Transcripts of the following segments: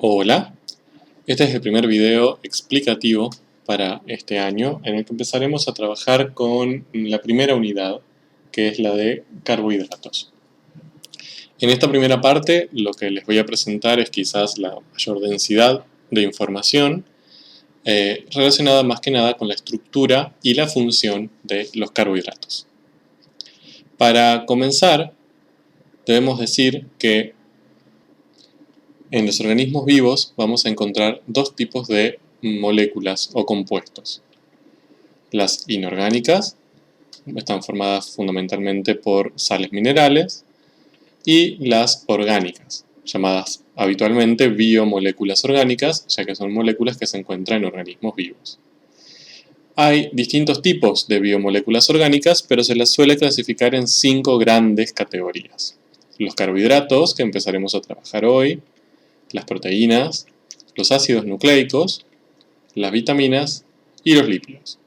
Hola, este es el primer video explicativo para este año en el que empezaremos a trabajar con la primera unidad, que es la de carbohidratos. En esta primera parte lo que les voy a presentar es quizás la mayor densidad de información relacionada más que nada con la estructura y la función de los carbohidratos. Para comenzar, debemos decir que en los organismos vivos vamos a encontrar dos tipos de moléculas o compuestos. Las inorgánicas están formadas fundamentalmente por sales minerales y las orgánicas, llamadas habitualmente biomoléculas orgánicas, ya que son moléculas que se encuentran en organismos vivos. Hay distintos tipos de biomoléculas orgánicas, pero se las suele clasificar en 5 grandes categorías. Los carbohidratos, que empezaremos a trabajar hoy, las proteínas, los ácidos nucleicos, las vitaminas y los lípidos.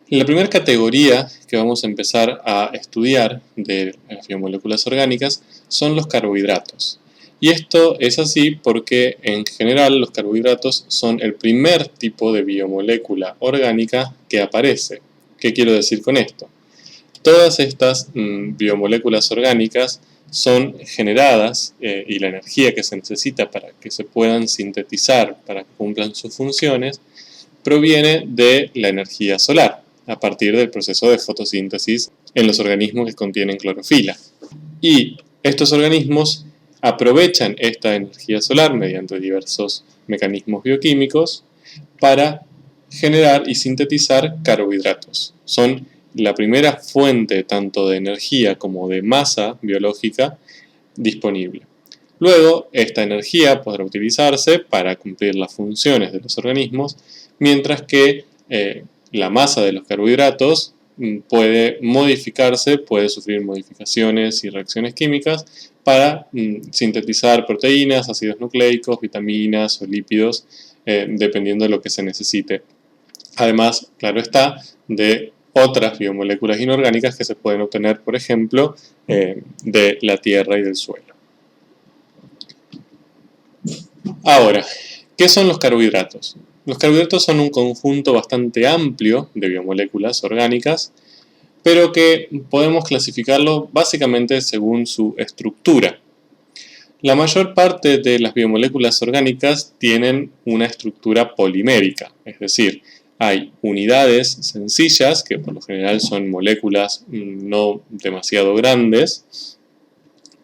La primera categoría que vamos a empezar a estudiar de las biomoléculas orgánicas son los carbohidratos. Y esto es así porque en general los carbohidratos son el primer tipo de biomolécula orgánica que aparece. ¿Qué quiero decir con esto? Todas estas biomoléculas orgánicas son generadas y la energía que se necesita para que se puedan sintetizar, para que cumplan sus funciones, proviene de la energía solar, a partir del proceso de fotosíntesis en los organismos que contienen clorofila. Y estos organismos aprovechan esta energía solar mediante diversos mecanismos bioquímicos para generar y sintetizar carbohidratos. Son la primera fuente tanto de energía como de masa biológica disponible. Luego, esta energía podrá utilizarse para cumplir las funciones de los organismos, mientras que la masa de los carbohidratos puede modificarse, puede sufrir modificaciones y reacciones químicas para sintetizar proteínas, ácidos nucleicos, vitaminas o lípidos, dependiendo de lo que se necesite. Además, claro está, de otras biomoléculas inorgánicas que se pueden obtener, por ejemplo, de la tierra y del suelo. Ahora, ¿qué son los carbohidratos? Los carbohidratos son un conjunto bastante amplio de biomoléculas orgánicas, pero que podemos clasificarlo básicamente según su estructura. La mayor parte de las biomoléculas orgánicas tienen una estructura polimérica, es decir, hay unidades sencillas, que por lo general son moléculas no demasiado grandes,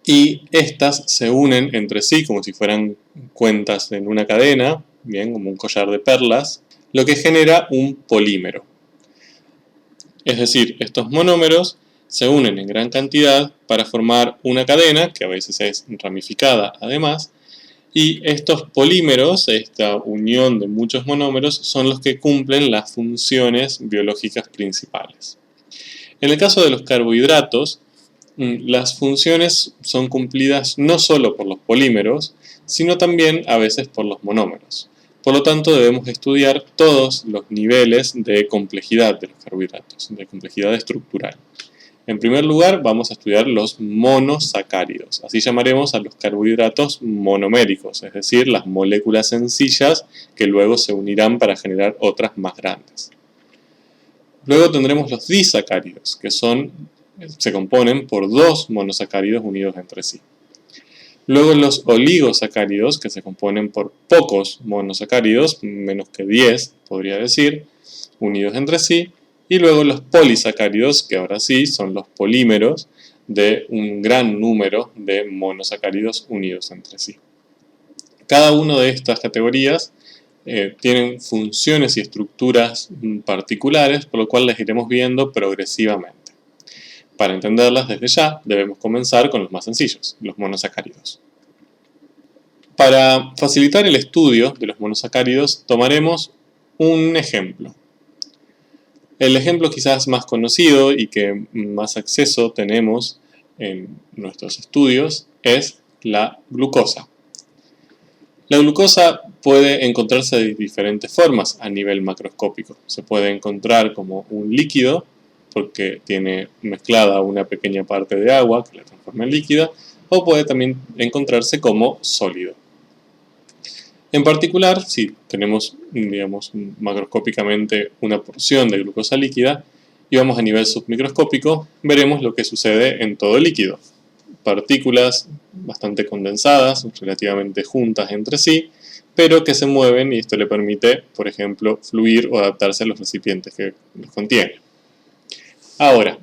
y estas se unen entre sí como si fueran cuentas en una cadena, bien, como un collar de perlas, lo que genera un polímero. Es decir, estos monómeros se unen en gran cantidad para formar una cadena, que a veces es ramificada además, y estos polímeros, esta unión de muchos monómeros, son los que cumplen las funciones biológicas principales. En el caso de los carbohidratos, las funciones son cumplidas no solo por los polímeros, sino también a veces por los monómeros. Por lo tanto, debemos estudiar todos los niveles de complejidad de los carbohidratos, de complejidad estructural. En primer lugar, vamos a estudiar los monosacáridos. Así llamaremos a los carbohidratos monoméricos, es decir, las moléculas sencillas que luego se unirán para generar otras más grandes. Luego tendremos los disacáridos, que se componen por dos monosacáridos unidos entre sí. Luego los oligosacáridos, que se componen por pocos monosacáridos, menos que 10, podría decir, unidos entre sí. Y luego los polisacáridos, que ahora sí son los polímeros de un gran número de monosacáridos unidos entre sí. Cada una de estas categorías tienen funciones y estructuras particulares, por lo cual las iremos viendo progresivamente. Para entenderlas desde ya, debemos comenzar con los más sencillos, los monosacáridos. Para facilitar el estudio de los monosacáridos, tomaremos un ejemplo. El ejemplo quizás más conocido y que más acceso tenemos en nuestros estudios es la glucosa. La glucosa puede encontrarse de diferentes formas a nivel macroscópico. Se puede encontrar como un líquido, porque tiene mezclada una pequeña parte de agua que la transforma en líquida, o puede también encontrarse como sólido. En particular, si tenemos, digamos, macroscópicamente una porción de glucosa líquida y vamos a nivel submicroscópico, veremos lo que sucede en todo el líquido. Partículas bastante condensadas, relativamente juntas entre sí, pero que se mueven y esto le permite, por ejemplo, fluir o adaptarse a los recipientes que los contienen. Ahora,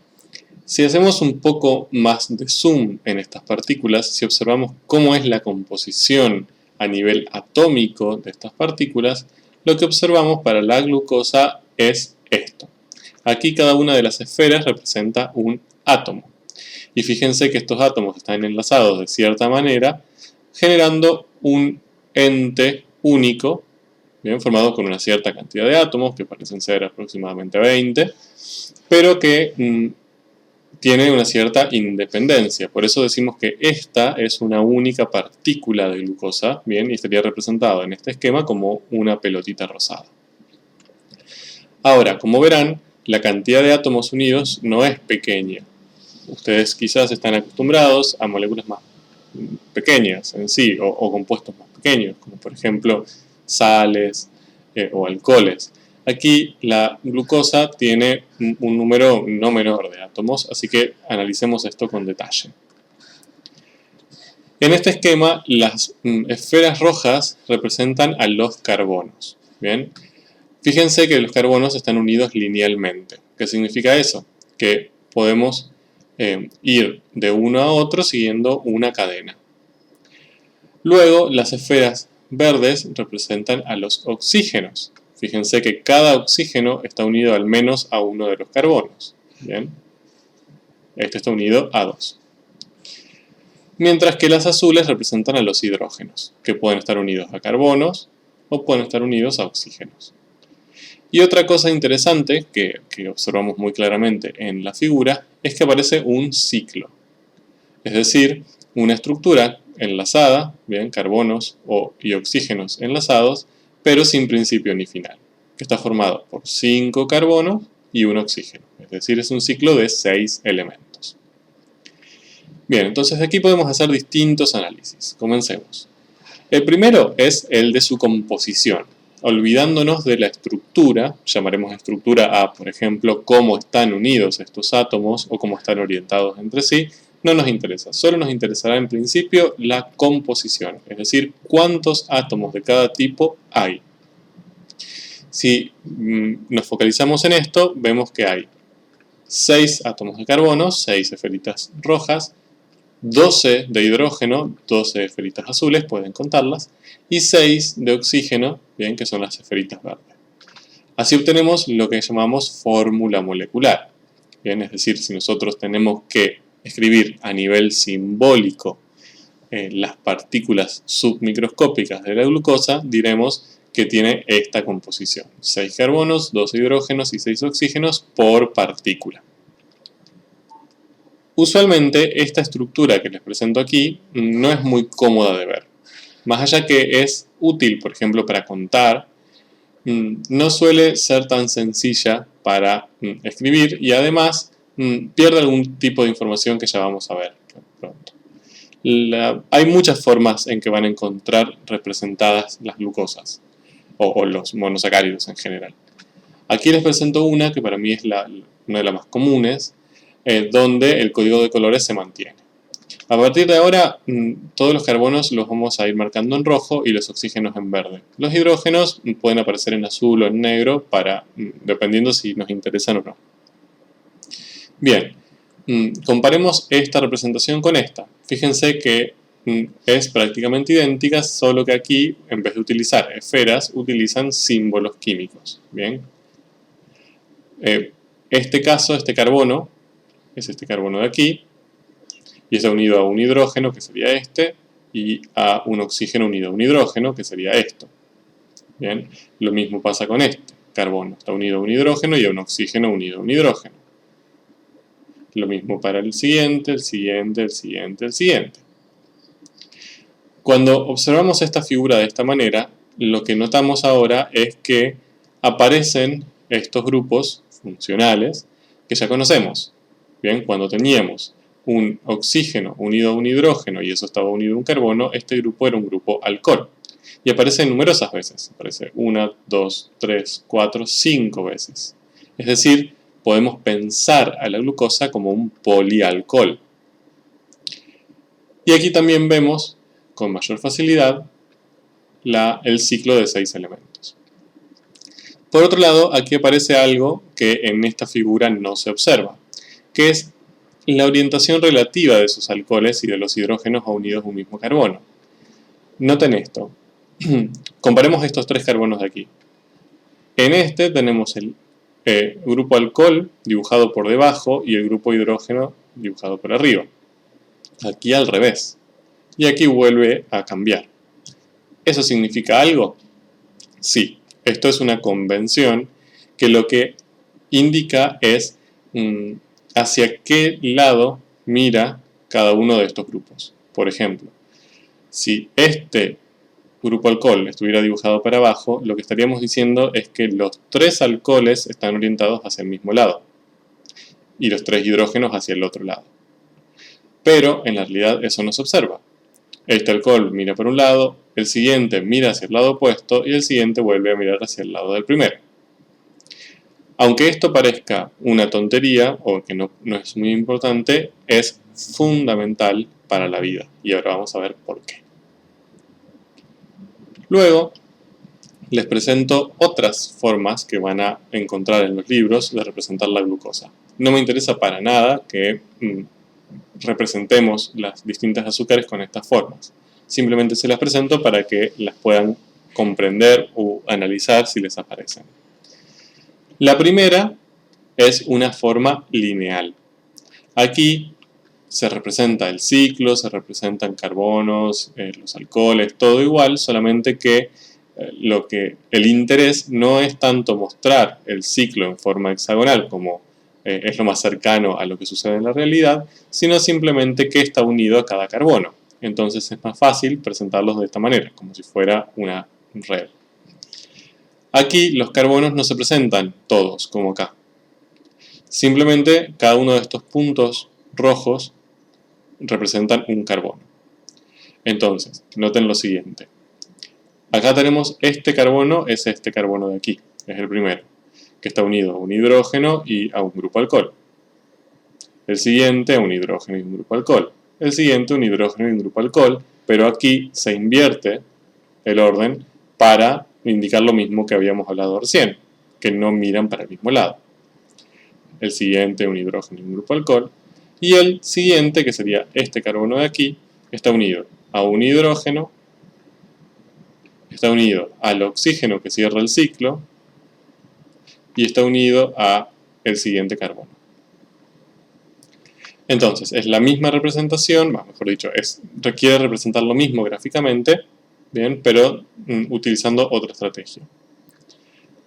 si hacemos un poco más de zoom en estas partículas, si observamos cómo es la composición a nivel atómico de estas partículas, lo que observamos para la glucosa es esto. Aquí cada una de las esferas representa un átomo. Y fíjense que estos átomos están enlazados de cierta manera, generando un ente único, bien, formado con una cierta cantidad de átomos, que parecen ser aproximadamente 20, pero que tiene una cierta independencia. Por eso decimos que esta es una única partícula de glucosa, bien, y estaría representado en este esquema como una pelotita rosada. Ahora, como verán, la cantidad de átomos unidos no es pequeña. Ustedes quizás están acostumbrados a moléculas más pequeñas en sí, o compuestos más pequeños, como por ejemplo sales o alcoholes. Aquí la glucosa tiene un número no menor de átomos, así que analicemos esto con detalle. En este esquema, las esferas rojas representan a los carbonos. ¿Bien? Fíjense que los carbonos están unidos linealmente. ¿Qué significa eso? Que podemos ir de uno a otro siguiendo una cadena. Luego, las esferas verdes representan a los oxígenos. Fíjense que cada oxígeno está unido al menos a uno de los carbonos. ¿Bien? Este está unido a dos. Mientras que las azules representan a los hidrógenos, que pueden estar unidos a carbonos o pueden estar unidos a oxígenos. Y otra cosa interesante que observamos muy claramente en la figura es que aparece un ciclo. Es decir, una estructura enlazada, bien, carbonos y oxígenos enlazados, pero sin principio ni final, que está formado por 5 carbonos y un oxígeno. Es decir, es un ciclo de 6 elementos. Bien, entonces aquí podemos hacer distintos análisis. Comencemos. El primero es el de su composición. Olvidándonos de la estructura, llamaremos estructura a, por ejemplo, cómo están unidos estos átomos o cómo están orientados entre sí, no nos interesa. Solo nos interesará en principio la composición, es decir, cuántos átomos de cada tipo hay. Si nos focalizamos en esto, vemos que hay 6 átomos de carbono, 6 esferitas rojas, 12 de hidrógeno, 12 esferitas azules, pueden contarlas, y 6 de oxígeno, bien, que son las esferitas verdes. Así obtenemos lo que llamamos fórmula molecular. Bien, es decir, si nosotros tenemos que escribir a nivel simbólico las partículas submicroscópicas de la glucosa, diremos que tiene esta composición. 6 carbonos, 12 hidrógenos y 6 oxígenos por partícula. Usualmente esta estructura que les presento aquí no es muy cómoda de ver. Más allá que es útil, por ejemplo, para contar, no suele ser tan sencilla para escribir y además pierde algún tipo de información que ya vamos a ver pronto. Hay muchas formas en que van a encontrar representadas las glucosas o los monosacáridos en general. Aquí les presento una que para mí es una de las más comunes, donde el código de colores se mantiene. A partir de ahora, todos los carbonos los vamos a ir marcando en rojo y los oxígenos en verde. Los hidrógenos pueden aparecer en azul o en negro, dependiendo si nos interesan o no. Bien, comparemos esta representación con esta. Fíjense que es prácticamente idéntica, solo que aquí, en vez de utilizar esferas, utilizan símbolos químicos. Bien. Este caso, este carbono, es este carbono de aquí, y está unido a un hidrógeno, que sería este, y a un oxígeno unido a un hidrógeno, que sería esto. Bien, lo mismo pasa con este carbono, está unido a un hidrógeno y a un oxígeno unido a un hidrógeno. Lo mismo para el siguiente, el siguiente, el siguiente, el siguiente. Cuando observamos esta figura de esta manera, lo que notamos ahora es que aparecen estos grupos funcionales que ya conocemos. Bien, cuando teníamos un oxígeno unido a un hidrógeno y eso estaba unido a un carbono, este grupo era un grupo alcohol. Y aparece numerosas veces. Aparece 1, 2, 3, 4, 5 veces. Es decir, podemos pensar a la glucosa como un polialcohol. Y aquí también vemos con mayor facilidad el ciclo de 6 elementos. Por otro lado, aquí aparece algo que en esta figura no se observa, que es la orientación relativa de esos alcoholes y de los hidrógenos unidos a un mismo carbono. Noten esto. Comparemos estos 3 carbonos de aquí. En este tenemos el grupo alcohol dibujado por debajo y el grupo hidrógeno dibujado por arriba. Aquí al revés. Y aquí vuelve a cambiar. ¿Eso significa algo? Sí, esto es una convención que lo que indica es hacia qué lado mira cada uno de estos grupos. Por ejemplo, si este grupo alcohol estuviera dibujado para abajo, lo que estaríamos diciendo es que los 3 alcoholes están orientados hacia el mismo lado y los 3 hidrógenos hacia el otro lado. Pero en la realidad eso no se observa. Este alcohol mira por un lado, el siguiente mira hacia el lado opuesto y el siguiente vuelve a mirar hacia el lado del primero. Aunque esto parezca una tontería o que no es muy importante, es fundamental para la vida. Y ahora vamos a ver por qué. Luego, les presento otras formas que van a encontrar en los libros de representar la glucosa. No me interesa para nada que representemos las distintas azúcares con estas formas. Simplemente se las presento para que las puedan comprender o analizar si les aparecen. La primera es una forma lineal. Aquí se representa el ciclo, se representan carbonos, los alcoholes, todo igual, solamente que el interés no es tanto mostrar el ciclo en forma hexagonal como es lo más cercano a lo que sucede en la realidad, sino simplemente que está unido a cada carbono. Entonces es más fácil presentarlos de esta manera, como si fuera una red. Aquí los carbonos no se presentan todos, como acá. Simplemente cada uno de estos puntos rojos representan un carbono. Entonces, noten lo siguiente. Acá tenemos este carbono, es este carbono de aquí, es el primero, que está unido a un hidrógeno y a un grupo alcohol. El siguiente a un hidrógeno y un grupo alcohol. El siguiente un hidrógeno y un grupo alcohol, pero aquí se invierte el orden para indicar lo mismo que habíamos hablado recién, que no miran para el mismo lado. El siguiente un hidrógeno y un grupo alcohol. Y el siguiente, que sería este carbono de aquí, está unido a un hidrógeno, está unido al oxígeno que cierra el ciclo y está unido a el siguiente carbono. Entonces, es la misma representación, mejor dicho, requiere representar lo mismo gráficamente, bien, pero utilizando otra estrategia.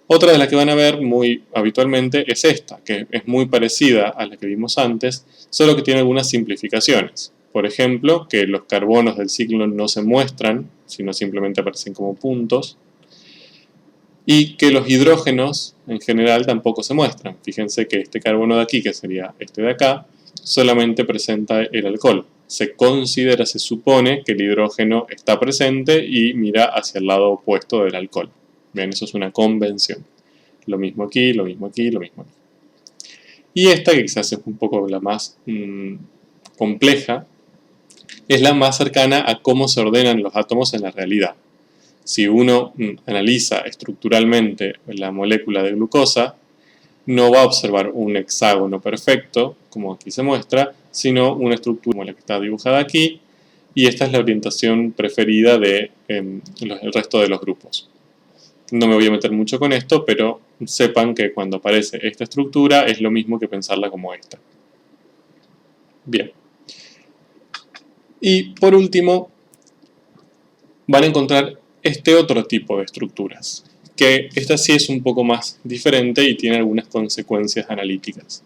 Otra de las que van a ver muy habitualmente es esta, que es muy parecida a la que vimos antes, solo que tiene algunas simplificaciones. Por ejemplo, que los carbonos del ciclo no se muestran, sino simplemente aparecen como puntos. Y que los hidrógenos en general tampoco se muestran. Fíjense que este carbono de aquí, que sería este de acá, solamente presenta el alcohol. Se considera, se supone que el hidrógeno está presente y mira hacia el lado opuesto del alcohol. Bien, eso es una convención. Lo mismo aquí, lo mismo aquí, lo mismo aquí. Y esta, que quizás es un poco la más compleja, es la más cercana a cómo se ordenan los átomos en la realidad. Si uno analiza estructuralmente la molécula de glucosa, no va a observar un hexágono perfecto, como aquí se muestra, sino una estructura como la que está dibujada aquí, y esta es la orientación preferida del resto de los grupos. No me voy a meter mucho con esto, pero sepan que cuando aparece esta estructura es lo mismo que pensarla como esta. Bien. Y por último, van a encontrar este otro tipo de estructuras, que esta sí es un poco más diferente y tiene algunas consecuencias analíticas.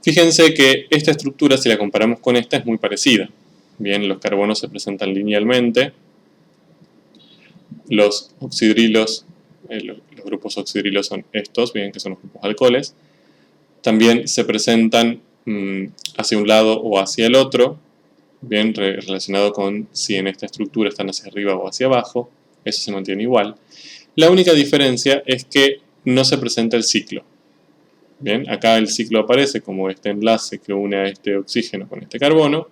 Fíjense que esta estructura, si la comparamos con esta, es muy parecida. Bien, los carbonos se presentan linealmente, los oxidrilos, los grupos oxidrilos son estos, bien, que son los grupos alcoholes. También se presentan hacia un lado o hacia el otro, bien, relacionado con si en esta estructura están hacia arriba o hacia abajo, eso se mantiene igual. La única diferencia es que no se presenta el ciclo. Bien, acá el ciclo aparece como este enlace que une a este oxígeno con este carbono,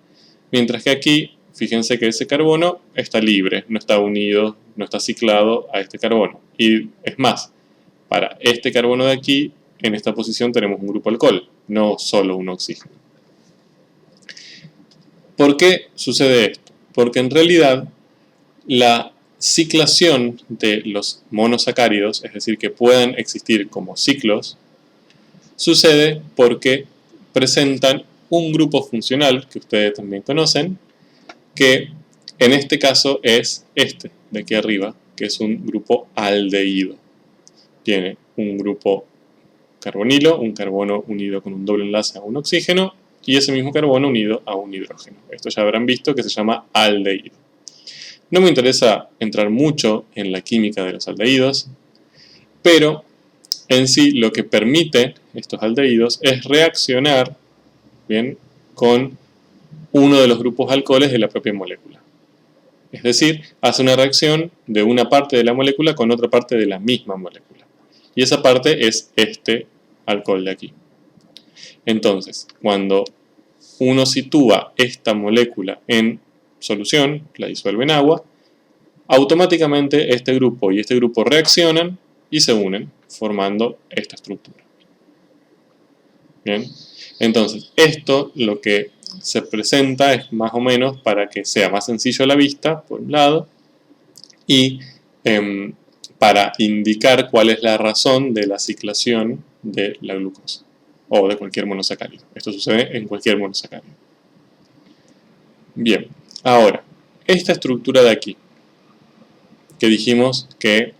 mientras que aquí, fíjense que ese carbono está libre, no está unido, no está ciclado a este carbono. Y es más, para este carbono de aquí, en esta posición tenemos un grupo alcohol, no solo un oxígeno. ¿Por qué sucede esto? Porque en realidad la ciclación de los monosacáridos, es decir, que puedan existir como ciclos, sucede porque presentan un grupo funcional que ustedes también conocen, que en este caso es este de aquí arriba, que es un grupo aldehído. Tiene un grupo carbonilo, un carbono unido con un doble enlace a un oxígeno y ese mismo carbono unido a un hidrógeno. Esto ya habrán visto que se llama aldehído. No me interesa entrar mucho en la química de los aldehídos, pero en sí lo que permite estos aldehídos es reaccionar, bien, con uno de los grupos alcoholes de la propia molécula. Es decir, hace una reacción de una parte de la molécula con otra parte de la misma molécula. Y esa parte es este alcohol de aquí. Entonces, cuando uno sitúa esta molécula en solución, la disuelve en agua, automáticamente este grupo y este grupo reaccionan y se unen, formando esta estructura. Bien, entonces esto lo que se presenta es más o menos para que sea más sencillo a la vista, por un lado, y para indicar cuál es la razón de la ciclación de la glucosa o de cualquier monosacárido. Esto sucede en cualquier monosacárido. Bien, ahora, esta estructura de aquí, que dijimos que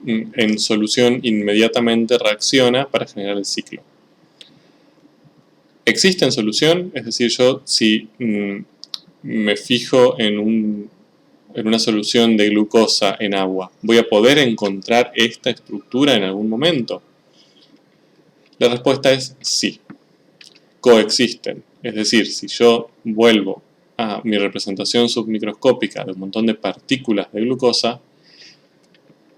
en solución inmediatamente reacciona para generar el ciclo. ¿Existe en solución? Es decir, yo si me fijo en una solución de glucosa en agua, ¿voy a poder encontrar esta estructura en algún momento? La respuesta es sí. Coexisten. Es decir, si yo vuelvo a mi representación submicroscópica de un montón de partículas de glucosa,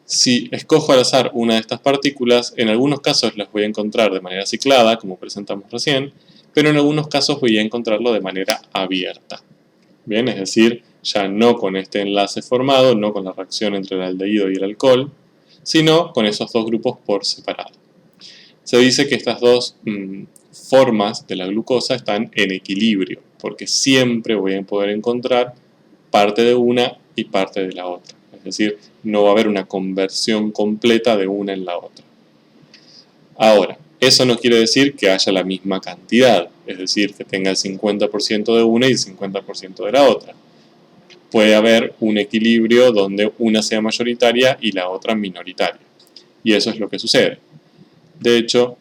si escojo al azar una de estas partículas, en algunos casos las voy a encontrar de manera ciclada, como presentamos recién, pero en algunos casos voy a encontrarlo de manera abierta. Bien, es decir, ya no con este enlace formado, no con la reacción entre el aldehído y el alcohol, sino con esos dos grupos por separado. Se dice que estas dos formas de la glucosa están en equilibrio, porque siempre voy a poder encontrar parte de una y parte de la otra. Es decir, no va a haber una conversión completa de una en la otra. Ahora, eso no quiere decir que haya la misma cantidad, es decir, que tenga el 50% de una y el 50% de la otra. Puede haber un equilibrio donde una sea mayoritaria y la otra minoritaria. Y eso es lo que sucede. De hecho,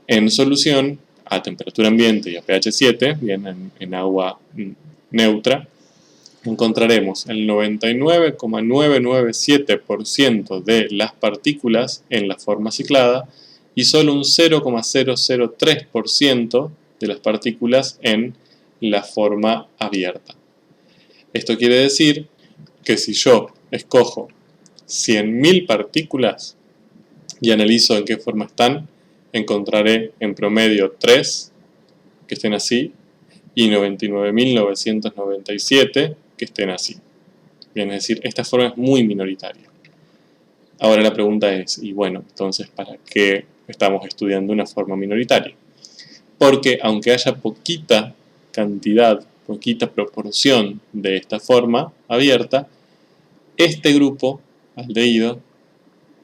en solución, a temperatura ambiente y a pH 7, bien, en agua neutra, encontraremos el 99,997% de las partículas en la forma ciclada y solo un 0,003% de las partículas en la forma abierta. Esto quiere decir que si yo escojo 100.000 partículas y analizo en qué forma están, encontraré en promedio 3 que estén así y 99.997 que estén así. Bien, es decir, esta forma es muy minoritaria. Ahora la pregunta es, y bueno, entonces, ¿para qué estamos estudiando una forma minoritaria? Porque aunque haya poquita cantidad, poquita proporción de esta forma abierta, este grupo aldehído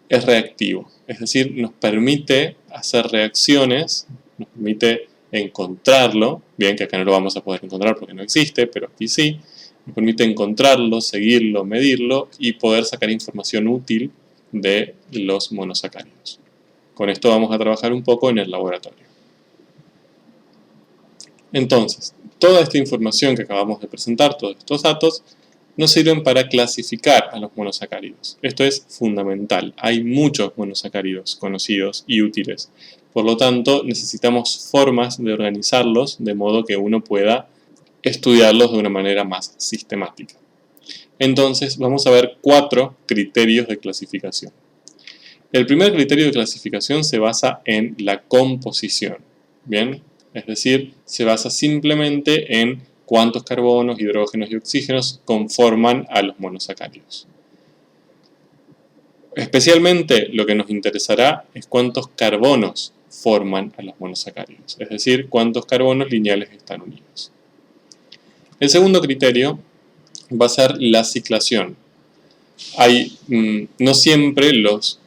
es reactivo. Es decir, nos permite hacer reacciones, nos permite encontrarlo, bien que acá no lo vamos a poder encontrar porque no existe, pero aquí sí, nos permite encontrarlo, seguirlo, medirlo y poder sacar información útil de los monosacáridos. Con esto vamos a trabajar un poco en el laboratorio. Entonces, toda esta información que acabamos de presentar, todos estos datos, nos sirven para clasificar a los monosacáridos. Esto es fundamental. Hay muchos monosacáridos conocidos y útiles. Por lo tanto, necesitamos formas de organizarlos de modo que uno pueda estudiarlos de una manera más sistemática. Entonces vamos a ver 4 criterios de clasificación. El primer criterio de clasificación se basa en la composición, ¿bien? Es decir, se basa simplemente en cuántos carbonos, hidrógenos y oxígenos conforman a los monosacáridos. Especialmente lo que nos interesará es cuántos carbonos forman a los monosacáridos, es decir, cuántos carbonos lineales están unidos. El segundo criterio va a ser la ciclación. No siempre los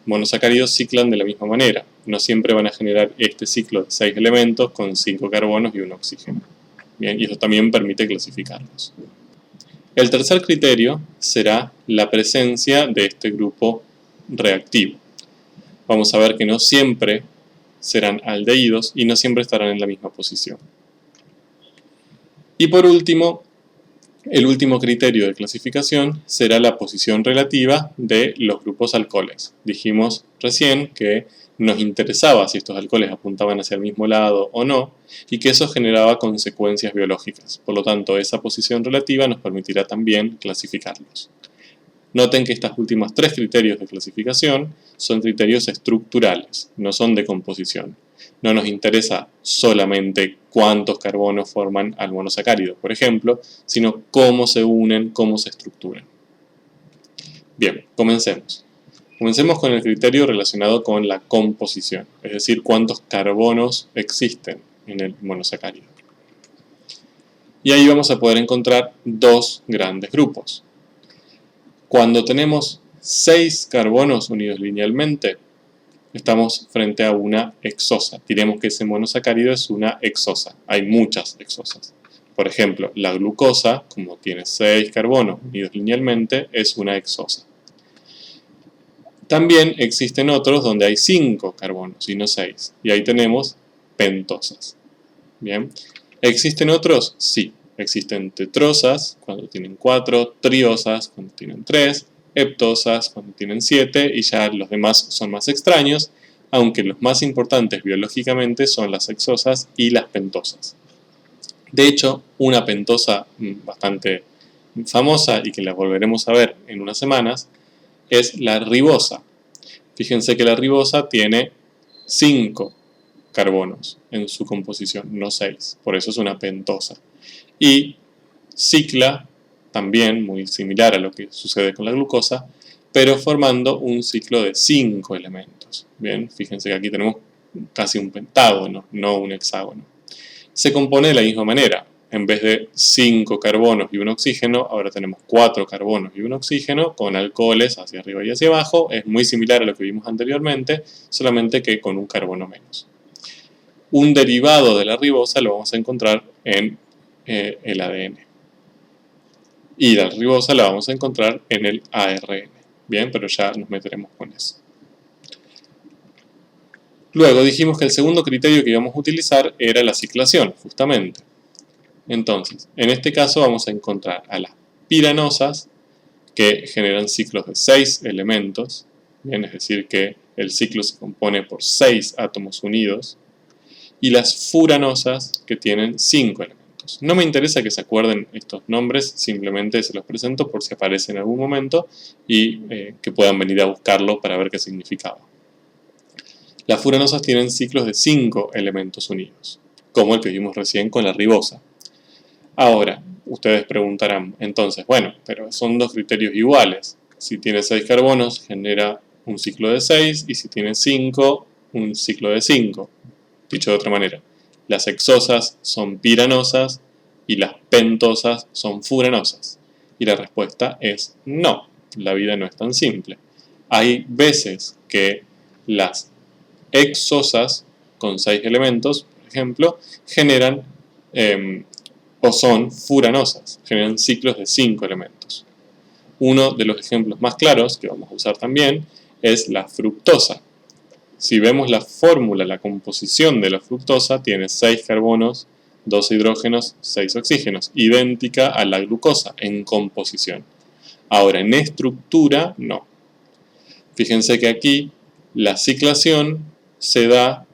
monosacáridos ciclan de la misma manera. No siempre van a generar este ciclo de 6 elementos con 5 carbonos y un oxígeno. Bien, y eso también permite clasificarlos. El tercer criterio será la presencia de este grupo reactivo. Vamos a ver que no siempre serán aldehídos y no siempre estarán en la misma posición. Y por último, el último criterio de clasificación será la posición relativa de los grupos alcoholes. Dijimos recién que nos interesaba si estos alcoholes apuntaban hacia el mismo lado o no, y que eso generaba consecuencias biológicas. Por lo tanto, esa posición relativa nos permitirá también clasificarlos. Noten que estos últimos 3 criterios de clasificación son criterios estructurales, no son de composición. No nos interesa solamente cuántos carbonos forman al monosacárido, por ejemplo, sino cómo se unen, cómo se estructuran. Bien, comencemos. Comencemos con el criterio relacionado con la composición, es decir, cuántos carbonos existen en el monosacárido. Y ahí vamos a poder encontrar 2 grandes grupos. Cuando tenemos 6 carbonos unidos linealmente, estamos frente a una hexosa. Diremos que ese monosacárido es una hexosa. Hay muchas hexosas. Por ejemplo, la glucosa, como tiene 6 carbonos unidos linealmente, es una hexosa. También existen otros donde hay 5 carbonos y no 6. Y ahí tenemos pentosas. Bien. ¿Existen otros? Sí. Existen tetrosas cuando tienen 4, triosas cuando tienen 3, heptosas cuando tienen 7 y ya los demás son más extraños, aunque los más importantes biológicamente son las hexosas y las pentosas. De hecho, una pentosa bastante famosa y que la volveremos a ver en unas semanas es la ribosa. Fíjense que la ribosa tiene 5 carbonos en su composición, no 6, por eso es una pentosa. Y cicla también, muy similar a lo que sucede con la glucosa, pero formando un ciclo de 5 elementos. Bien, fíjense que aquí tenemos casi un pentágono, no un hexágono. Se compone de la misma manera. En vez de 5 carbonos y un oxígeno, ahora tenemos 4 carbonos y un oxígeno con alcoholes hacia arriba y hacia abajo. Es muy similar a lo que vimos anteriormente, solamente que con un carbono menos. Un derivado de la ribosa lo vamos a encontrar en el ADN. Y la ribosa la vamos a encontrar en el ARN. Bien, pero ya nos meteremos con eso. Luego dijimos que el segundo criterio que íbamos a utilizar era la ciclación, justamente. Entonces, en este caso vamos a encontrar a las piranosas, que generan ciclos de 6 elementos, bien, es decir que el ciclo se compone por 6 átomos unidos, y las furanosas, que tienen 5 elementos. No me interesa que se acuerden estos nombres, simplemente se los presento por si aparece en algún momento y que puedan venir a buscarlo para ver qué significaba. Las furanosas tienen ciclos de 5 elementos unidos, como el que vimos recién con la ribosa. Ahora, ustedes preguntarán, entonces, bueno, pero son 2 criterios iguales. Si tiene 6 carbonos, genera un ciclo de 6, y si tiene 5, un ciclo de 5. Dicho de otra manera, las hexosas son piranosas y las pentosas son furanosas. Y la respuesta es no, la vida no es tan simple. Hay veces que las hexosas con 6 elementos, por ejemplo, generan o son furanosas, generan ciclos de 5 elementos. Uno de los ejemplos más claros que vamos a usar también es la fructosa. Si vemos la fórmula, la composición de la fructosa tiene 6 carbonos, 2 hidrógenos, 6 oxígenos, idéntica a la glucosa en composición. Ahora, en estructura, no. Fíjense que aquí la ciclación se da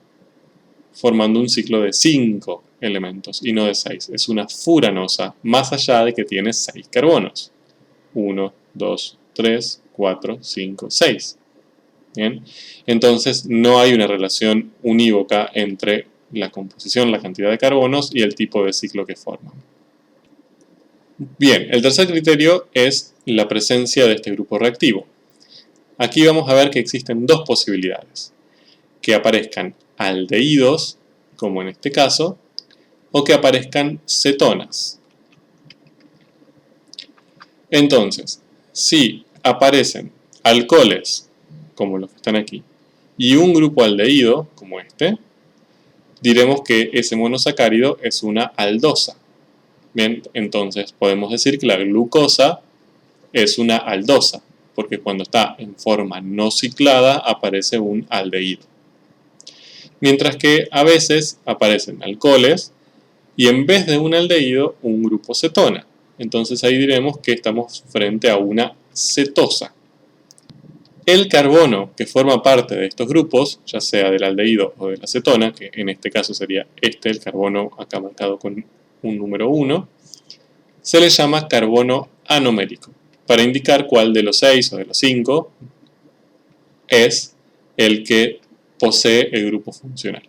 formando un ciclo de 5 elementos y no de 6. Es una furanosa, más allá de que tiene 6 carbonos. 1, 2, 3, 4, 5, 6. ¿Bien? Entonces no hay una relación unívoca entre la composición, la cantidad de carbonos y el tipo de ciclo que forman. Bien, el tercer criterio es la presencia de este grupo reactivo. Aquí vamos a ver que existen dos posibilidades. Que aparezcan aldehídos, como en este caso, o que aparezcan cetonas. Entonces, si aparecen alcoholes, como los que están aquí, y un grupo aldehído, como este, diremos que ese monosacárido es una aldosa. Bien, entonces podemos decir que la glucosa es una aldosa, porque cuando está en forma no ciclada aparece un aldehído. Mientras que a veces aparecen alcoholes y en vez de un aldehído, un grupo cetona. Entonces ahí diremos que estamos frente a una cetosa. El carbono que forma parte de estos grupos, ya sea del aldehído o de la cetona, que en este caso sería este, el carbono acá marcado con un número 1, se le llama carbono anomérico, para indicar cuál de los 6 o de los 5 es el que posee el grupo funcional.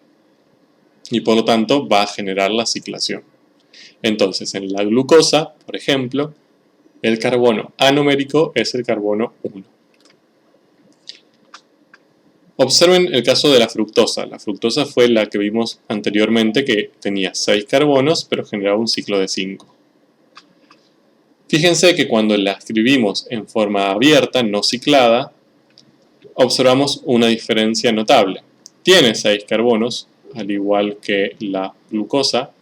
Y por lo tanto va a generar la ciclación. Entonces en la glucosa, por ejemplo, el carbono anomérico es el carbono 1. Observen el caso de la fructosa. La fructosa fue la que vimos anteriormente que tenía 6 carbonos pero generaba un ciclo de 5. Fíjense que cuando la escribimos en forma abierta, no ciclada, observamos una diferencia notable. Tiene 6 carbonos, al igual que la glucosa,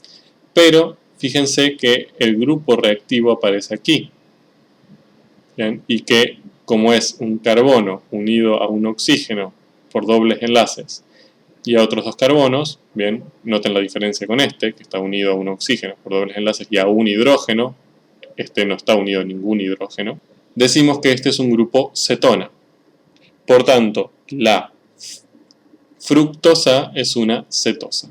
pero fíjense que el grupo reactivo aparece aquí. ¿Bien? Y que como es un carbono unido a un oxígeno por dobles enlaces y a otros dos carbonos, bien, noten la diferencia con este, que está unido a un oxígeno por dobles enlaces y a un hidrógeno, este no está unido a ningún hidrógeno, decimos que este es un grupo cetona. Por tanto, la fructosa es una cetosa.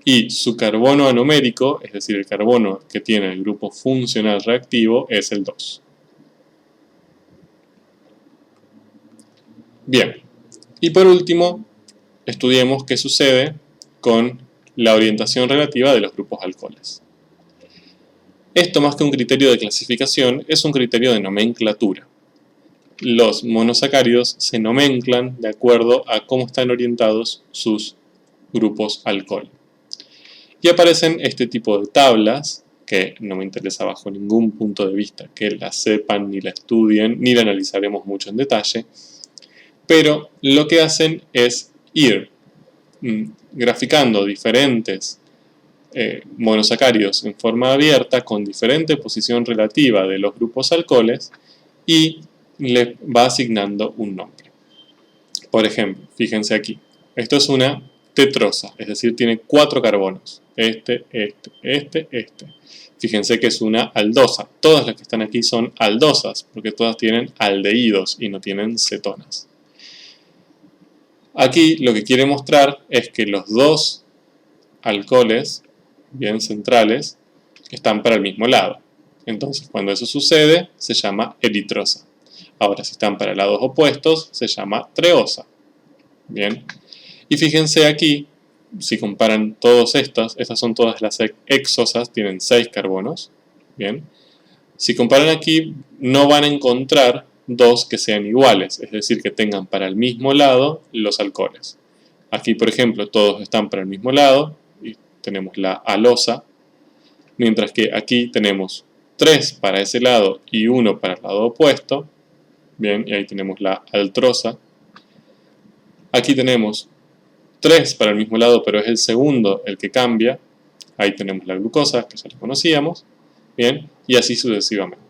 Y su carbono anomérico, es decir, el carbono que tiene el grupo funcional reactivo, es el 2. Bien, y por último, estudiemos qué sucede con la orientación relativa de los grupos alcoholes. Esto, más que un criterio de clasificación, es un criterio de nomenclatura. Los monosacáridos se nomenclan de acuerdo a cómo están orientados sus grupos alcohol. Y aparecen este tipo de tablas, que no me interesa bajo ningún punto de vista que la sepan, ni la estudien, ni la analizaremos mucho en detalle, pero lo que hacen es ir graficando diferentes monosacáridos en forma abierta con diferente posición relativa de los grupos alcoholes y le va asignando un nombre. Por ejemplo, fíjense aquí, esto es una tetrosa, es decir, tiene 4 carbonos, este. Fíjense que es una aldosa, todas las que están aquí son aldosas, porque todas tienen aldehídos y no tienen cetonas. Aquí lo que quiere mostrar es que los dos alcoholes, bien centrales, están para el mismo lado. Entonces, cuando eso sucede, se llama eritrosa. Ahora, si están para lados opuestos, se llama treosa. Bien. Y fíjense aquí, si comparan todas estas son todas las hexosas, tienen 6 carbonos. Bien. Si comparan aquí, no van a encontrar dos que sean iguales, es decir, que tengan para el mismo lado los alcoholes. Aquí, por ejemplo, todos están para el mismo lado, y tenemos la alosa, mientras que aquí tenemos 3 para ese lado y 1 para el lado opuesto. Bien, y ahí tenemos la altrosa. Aquí tenemos 3 para el mismo lado, pero es el segundo el que cambia. Ahí tenemos la glucosa, que ya la conocíamos. Bien, y así sucesivamente.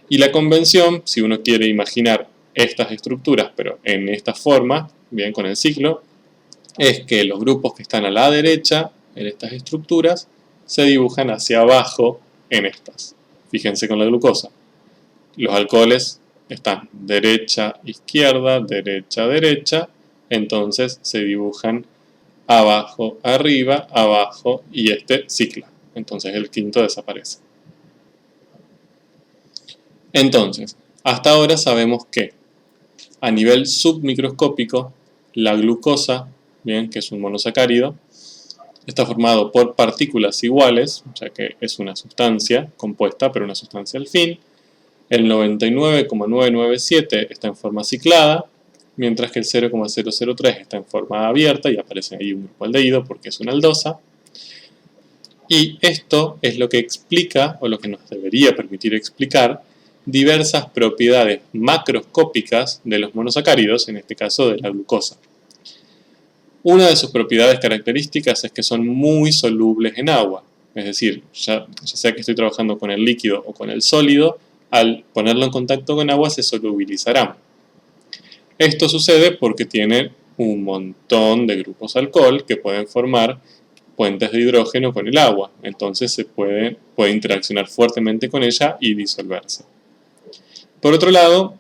Y la convención, si uno quiere imaginar estas estructuras, pero en esta forma, bien, con el ciclo, es que los grupos que están a la derecha en estas estructuras se dibujan hacia abajo en estas. Fíjense con la glucosa. Los alcoholes están derecha, izquierda, derecha, derecha, entonces se dibujan abajo, arriba, abajo, y este cicla. Entonces el quinto desaparece. Entonces, hasta ahora sabemos que a nivel submicroscópico, la glucosa, bien, que es un monosacárido, está formado por partículas iguales, o sea que es una sustancia compuesta, pero una sustancia al fin. El 99,997 está en forma ciclada, mientras que el 0,003 está en forma abierta y aparece ahí un grupo aldehído porque es una aldosa. Y esto es lo que explica, o lo que nos debería permitir explicar, diversas propiedades macroscópicas de los monosacáridos, en este caso de la glucosa. Una de sus propiedades características es que son muy solubles en agua, es decir, ya sea que estoy trabajando con el líquido o con el sólido, al ponerlo en contacto con agua se solubilizarán. Esto sucede porque tiene un montón de grupos alcohol que pueden formar puentes de hidrógeno con el agua, entonces se puede interaccionar fuertemente con ella y disolverse. Por otro lado,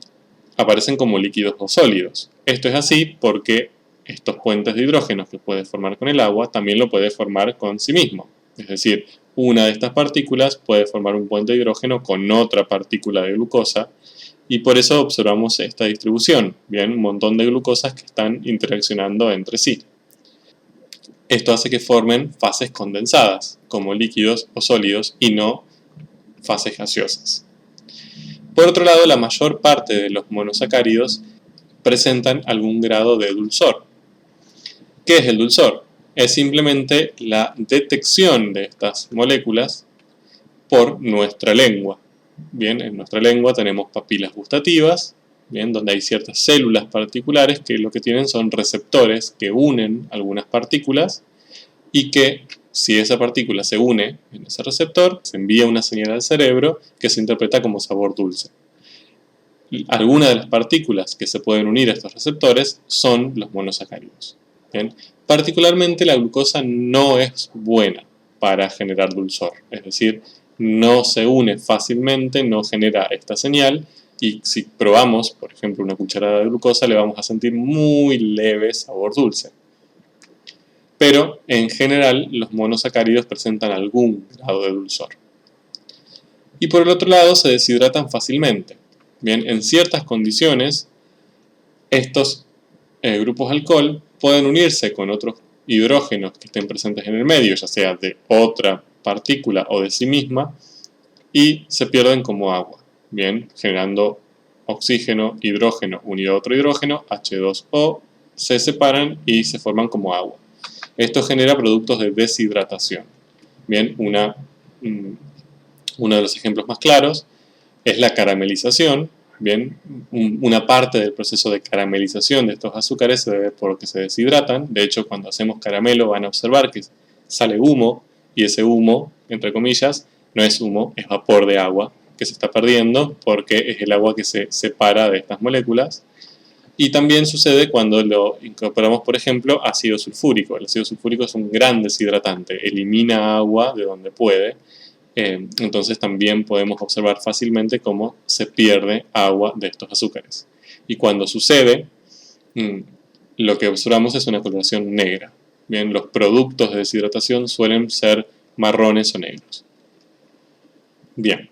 aparecen como líquidos o sólidos. Esto es así porque estos puentes de hidrógeno que puede formar con el agua también lo puede formar con sí mismo. Es decir, una de estas partículas puede formar un puente de hidrógeno con otra partícula de glucosa y por eso observamos esta distribución. Bien, un montón de glucosas que están interaccionando entre sí. Esto hace que formen fases condensadas, como líquidos o sólidos, y no fases gaseosas. Por otro lado, la mayor parte de los monosacáridos presentan algún grado de dulzor. ¿Qué es el dulzor? Es simplemente la detección de estas moléculas por nuestra lengua. Bien, en nuestra lengua tenemos papilas gustativas, bien, donde hay ciertas células particulares que lo que tienen son receptores que unen algunas partículas y que si esa partícula se une en ese receptor, se envía una señal al cerebro que se interpreta como sabor dulce. Algunas de las partículas que se pueden unir a estos receptores son los monosacáridos. Bien. Particularmente la glucosa no es buena para generar dulzor, es decir, no se une fácilmente, no genera esta señal y si probamos, por ejemplo, una cucharada de glucosa le vamos a sentir muy leve sabor dulce. Pero en general los monosacáridos presentan algún grado de dulzor. Y por el otro lado se deshidratan fácilmente. Bien, en ciertas condiciones estos grupos alcohol pueden unirse con otros hidrógenos que estén presentes en el medio, ya sea de otra partícula o de sí misma, y se pierden como agua, bien, generando oxígeno, hidrógeno unido a otro hidrógeno, H2O, se separan y se forman como agua. Esto genera productos de deshidratación. Bien, uno de los ejemplos más claros es la caramelización. Bien, una parte del proceso de caramelización de estos azúcares se debe porque se deshidratan. De hecho, cuando hacemos caramelo van a observar que sale humo y ese humo, entre comillas, no es humo, es vapor de agua que se está perdiendo porque es el agua que se separa de estas moléculas. Y también sucede cuando lo incorporamos, por ejemplo, ácido sulfúrico. El ácido sulfúrico es un gran deshidratante, elimina agua de donde puede. Entonces también podemos observar fácilmente cómo se pierde agua de estos azúcares. Y cuando sucede, lo que observamos es una coloración negra. Bien, los productos de deshidratación suelen ser marrones o negros. Bien.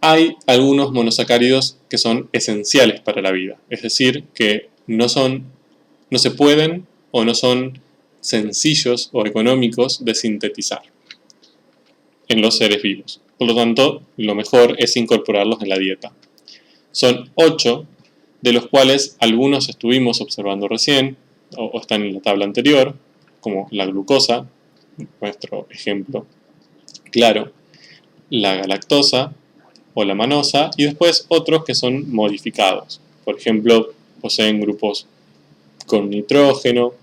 Hay algunos monosacáridos que son esenciales para la vida, es decir, que no se pueden o no son sencillos o económicos de sintetizar en los seres vivos. Por lo tanto, lo mejor es incorporarlos en la dieta. Son 8, de los cuales algunos estuvimos observando recién o están en la tabla anterior, como la glucosa, nuestro ejemplo claro, la galactosa o la manosa, y después otros que son modificados. Por ejemplo, poseen grupos con nitrógeno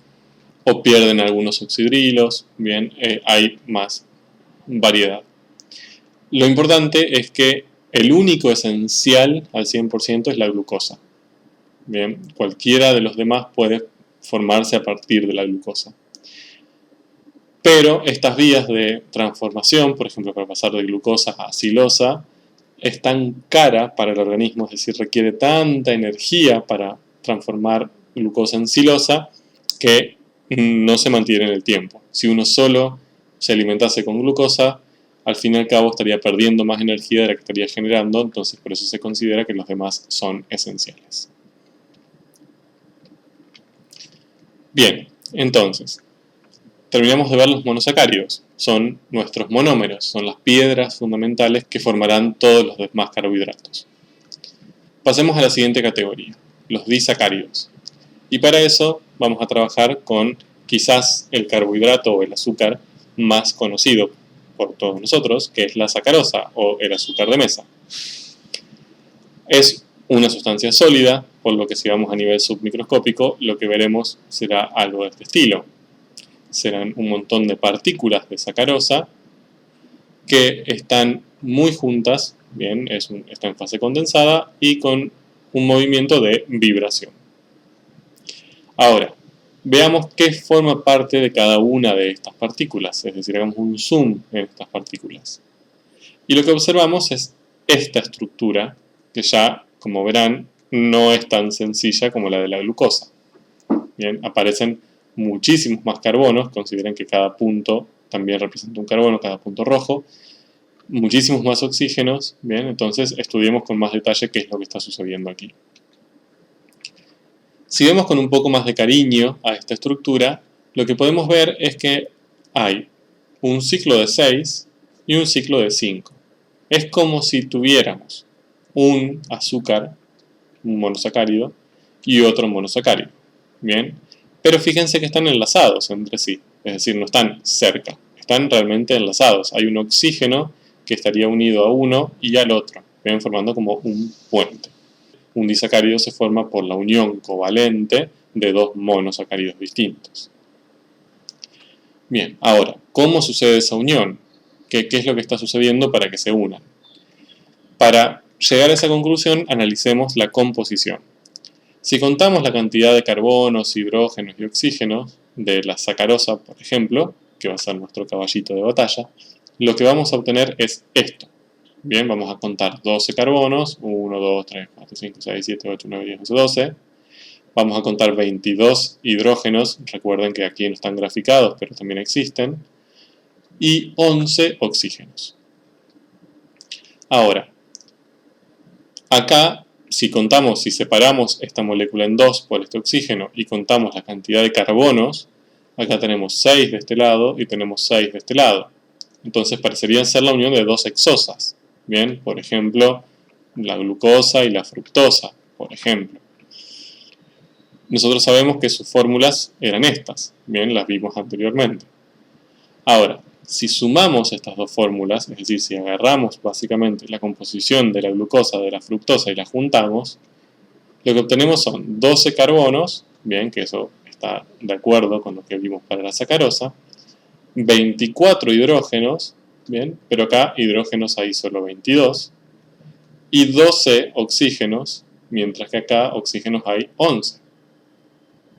o pierden algunos oxidrilos. Bien, hay más variedad. Lo importante es que el único esencial al 100% es la glucosa. Bien, cualquiera de los demás puede formarse a partir de la glucosa. Pero estas vías de transformación, por ejemplo, para pasar de glucosa a silosa, es tan cara para el organismo, es decir, requiere tanta energía para transformar glucosa en silosa, que no se mantiene en el tiempo. Si uno solo se alimentase con glucosa, al fin y al cabo estaría perdiendo más energía de la que estaría generando, entonces por eso se considera que los demás son esenciales. Bien, entonces, terminamos de ver los monosacáridos. Son nuestros monómeros, son las piedras fundamentales que formarán todos los demás carbohidratos. Pasemos a la siguiente categoría, los disacáridos. Y para eso vamos a trabajar con quizás el carbohidrato o el azúcar más conocido por todos nosotros, que es la sacarosa o el azúcar de mesa. Es una sustancia sólida, por lo que si vamos a nivel submicroscópico, lo que veremos será algo de este estilo. Serán un montón de partículas de sacarosa que están muy juntas, bien, está en fase condensada y con un movimiento de vibración. Ahora, veamos qué forma parte de cada una de estas partículas, es decir, hagamos un zoom en estas partículas. Y lo que observamos es esta estructura, que ya, como verán, no es tan sencilla como la de la glucosa. Bien, aparecen muchísimos más carbonos, consideren que cada punto también representa un carbono, cada punto rojo, muchísimos más oxígenos, bien, entonces estudiemos con más detalle qué es lo que está sucediendo aquí. Si vemos con un poco más de cariño a esta estructura, lo que podemos ver es que hay un ciclo de 6 y un ciclo de 5. Es como si tuviéramos un azúcar, un monosacárido, y otro monosacárido. Bien, pero fíjense que están enlazados entre sí, es decir, no están cerca, están realmente enlazados. Hay un oxígeno que estaría unido a uno y al otro, ven, formando como un puente. Un disacárido se forma por la unión covalente de dos monosacáridos distintos. Bien, ahora, ¿cómo sucede esa unión? ¿Qué es lo que está sucediendo para que se unan? Para llegar a esa conclusión, analicemos la composición. Si contamos la cantidad de carbonos, hidrógenos y oxígenos de la sacarosa, por ejemplo, que va a ser nuestro caballito de batalla, lo que vamos a obtener es esto. Bien, vamos a contar 12 carbonos, 1, 2, 3, 4, 5, 6, 7, 8, 9, 10, 11, 12. Vamos a contar 22 hidrógenos, recuerden que aquí no están graficados, pero también existen. Y 11 oxígenos. Ahora, acá, si separamos esta molécula en dos por este oxígeno y contamos la cantidad de carbonos, acá tenemos 6 de este lado y tenemos 6 de este lado. Entonces parecerían ser la unión de dos hexosas. Bien, por ejemplo, la glucosa y la fructosa, por ejemplo. Nosotros sabemos que sus fórmulas eran estas, bien, las vimos anteriormente. Ahora, si sumamos estas dos fórmulas, es decir, si agarramos básicamente la composición de la glucosa, de la fructosa y la juntamos, lo que obtenemos son 12 carbonos, bien, que eso está de acuerdo con lo que vimos para la sacarosa, 24 hidrógenos, bien, pero acá hidrógenos hay solo 22, y 12 oxígenos, mientras que acá oxígenos hay 11.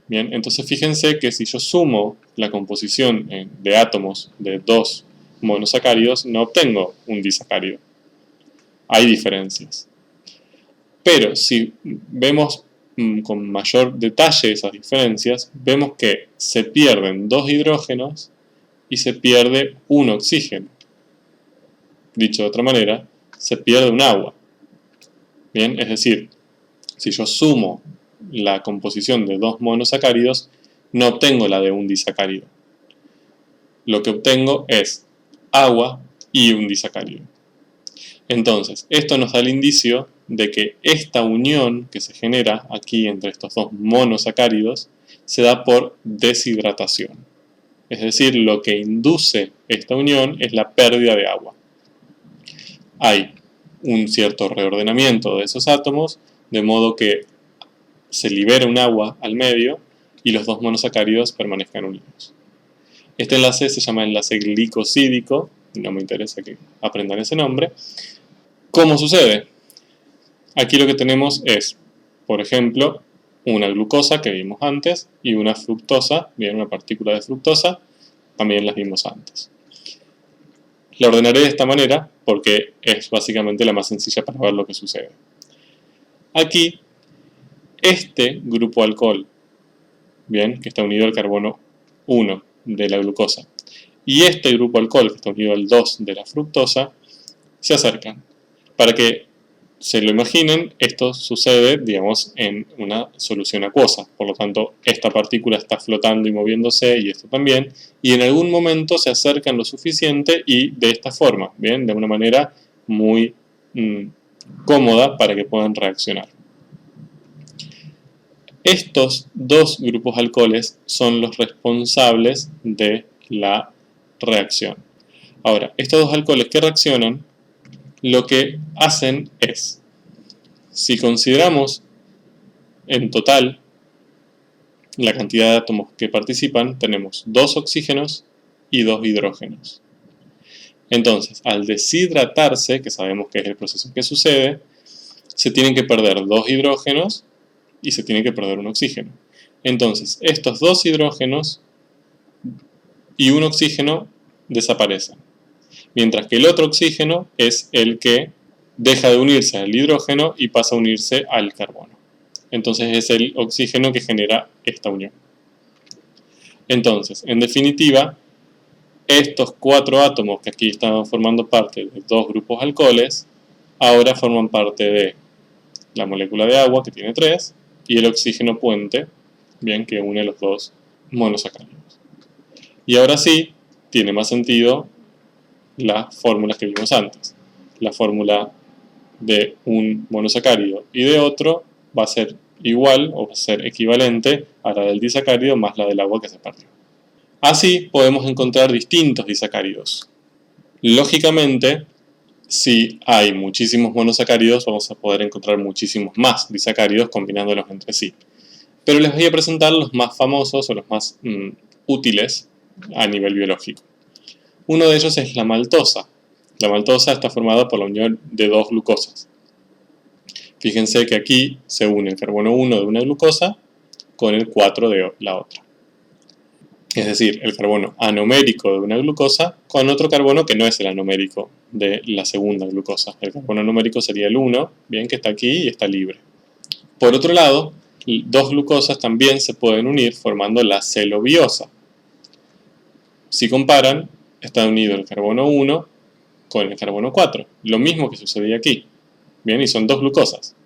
Bien, entonces fíjense que si yo sumo la composición de átomos de dos monosacáridos, no obtengo un disacárido. Hay diferencias. Pero si vemos con mayor detalle esas diferencias, vemos que se pierden dos hidrógenos y se pierde un oxígeno. Dicho de otra manera, se pierde un agua. Bien, es decir, si yo sumo la composición de dos monosacáridos, no obtengo la de un disacárido. Lo que obtengo es agua y un disacárido. Entonces, esto nos da el indicio de que esta unión que se genera aquí entre estos dos monosacáridos se da por deshidratación. Es decir, lo que induce esta unión es la pérdida de agua. Hay un cierto reordenamiento de esos átomos, de modo que se libera un agua al medio y los dos monosacáridos permanezcan unidos. Este enlace se llama enlace glicosídico, no me interesa que aprendan ese nombre. ¿Cómo sucede? Aquí lo que tenemos es, por ejemplo, una glucosa que vimos antes y una fructosa, bien, una partícula de fructosa, también las vimos antes. La ordenaré de esta manera porque es básicamente la más sencilla para ver lo que sucede. Aquí, este grupo alcohol, bien, que está unido al carbono 1 de la glucosa y este grupo alcohol, que está unido al 2 de la fructosa, se acercan. Para que se lo imaginen, esto sucede, digamos, en una solución acuosa. Por lo tanto, esta partícula está flotando y moviéndose, y esto también, y en algún momento se acercan lo suficiente y de esta forma, ¿bien? De una manera muy cómoda para que puedan reaccionar. Estos dos grupos alcoholes son los responsables de la reacción. Ahora, estos dos alcoholes que reaccionan, lo que hacen es, si consideramos en total la cantidad de átomos que participan, tenemos 2 oxígenos y 2 hidrógenos. Entonces, al deshidratarse, que sabemos que es el proceso que sucede, se tienen que perder 2 hidrógenos y se tiene que perder un oxígeno. Entonces, estos 2 hidrógenos y un oxígeno desaparecen, mientras que el otro oxígeno es el que deja de unirse al hidrógeno y pasa a unirse al carbono. Entonces es el oxígeno que genera esta unión. Entonces, en definitiva, estos 4 átomos que aquí estaban formando parte de 2 grupos alcoholes, ahora forman parte de la molécula de agua, que tiene 3, y el oxígeno puente, bien, que une los 2 monosacáridos. Y ahora sí, tiene más sentido las fórmulas que vimos antes. La fórmula de un monosacárido y de otro va a ser igual o va a ser equivalente a la del disacárido más la del agua que se perdió. Así podemos encontrar distintos disacáridos. Lógicamente, si hay muchísimos monosacáridos, vamos a poder encontrar muchísimos más disacáridos combinándolos entre sí. Pero les voy a presentar los más famosos o los más útiles a nivel biológico. Uno de ellos es la maltosa. La maltosa está formada por la unión de 2 glucosas. Fíjense que aquí se une el carbono 1 de una glucosa con el 4 de la otra. Es decir, el carbono anomérico de una glucosa con otro carbono que no es el anomérico de la segunda glucosa. El carbono anomérico sería el 1, bien, que está aquí y está libre. Por otro lado, 2 glucosas también se pueden unir formando la celobiosa. Si comparan, está unido el carbono 1 con el carbono 4, lo mismo que sucedía aquí. Bien, y son 2 glucosas.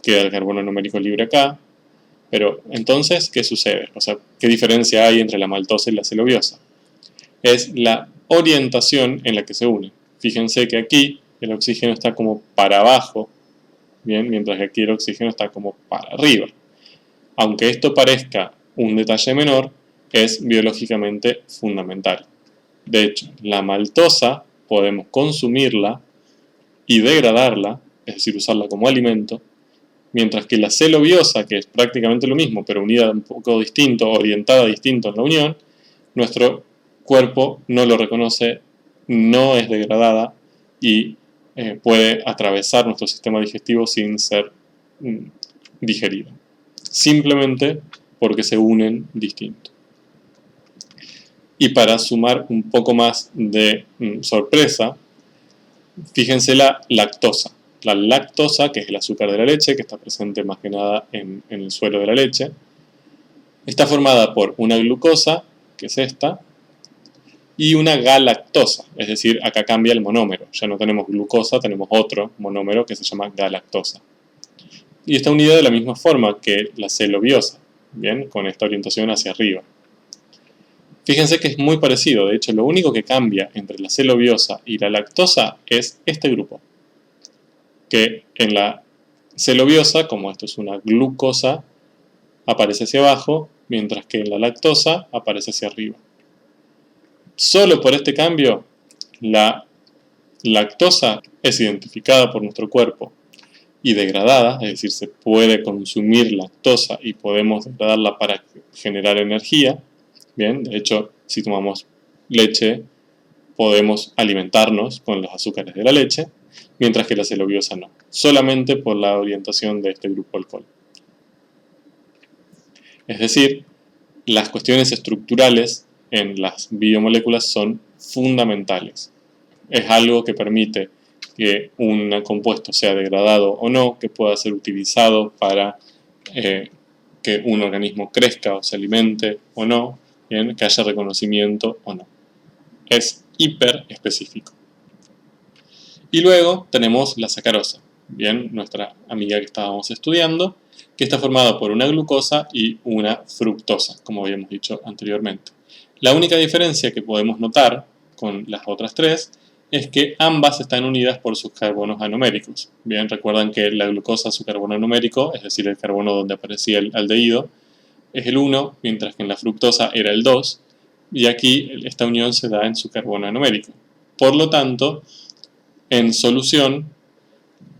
Queda el carbono numérico libre acá. Pero entonces, ¿qué sucede? O sea, ¿qué diferencia hay entre la maltosa y la celobiosa? Es la orientación en la que se unen. Fíjense que aquí el oxígeno está como para abajo, bien, mientras que aquí el oxígeno está como para arriba. Aunque esto parezca un detalle menor, es biológicamente fundamental. De hecho, la maltosa podemos consumirla y degradarla, es decir, usarla como alimento, mientras que la celobiosa, que es prácticamente lo mismo, pero unida un poco distinto, orientada distinto en la unión, nuestro cuerpo no lo reconoce, no es degradada y puede atravesar nuestro sistema digestivo sin ser digerida, simplemente porque se unen distinto. Y para sumar un poco más de sorpresa, fíjense la lactosa. La lactosa, que es el azúcar de la leche, que está presente más que nada en el suelo de la leche, está formada por una glucosa, que es esta, y una galactosa, es decir, acá cambia el monómero. Ya no tenemos glucosa, tenemos otro monómero que se llama galactosa. Y está unida de la misma forma que la celobiosa, bien, con esta orientación hacia arriba. Fíjense que es muy parecido, de hecho lo único que cambia entre la celobiosa y la lactosa es este grupo, que en la celobiosa, como esto es una glucosa, aparece hacia abajo, mientras que en la lactosa aparece hacia arriba. Solo por este cambio, la lactosa es identificada por nuestro cuerpo y degradada, es decir, se puede consumir lactosa y podemos degradarla para generar energía. Bien, de hecho, si tomamos leche, podemos alimentarnos con los azúcares de la leche, mientras que la celobiosa no, solamente por la orientación de este grupo alcohol. Es decir, las cuestiones estructurales en las biomoléculas son fundamentales. Es algo que permite que un compuesto sea degradado o no, que pueda ser utilizado para que un organismo crezca o se alimente o no, bien, que haya reconocimiento o no. Es hiper específico. Y luego tenemos la sacarosa, bien, nuestra amiga que estábamos estudiando, que está formada por una glucosa y una fructosa, como habíamos dicho anteriormente. La única diferencia que podemos notar con las otras tres es que ambas están unidas por sus carbonos anoméricos. Bien, recuerdan que la glucosa, su carbono anomérico, es decir, el carbono donde aparecía el aldehído, es el 1, mientras que en la fructosa era el 2, y aquí esta unión se da en su carbono anomérico. Por lo tanto, en solución,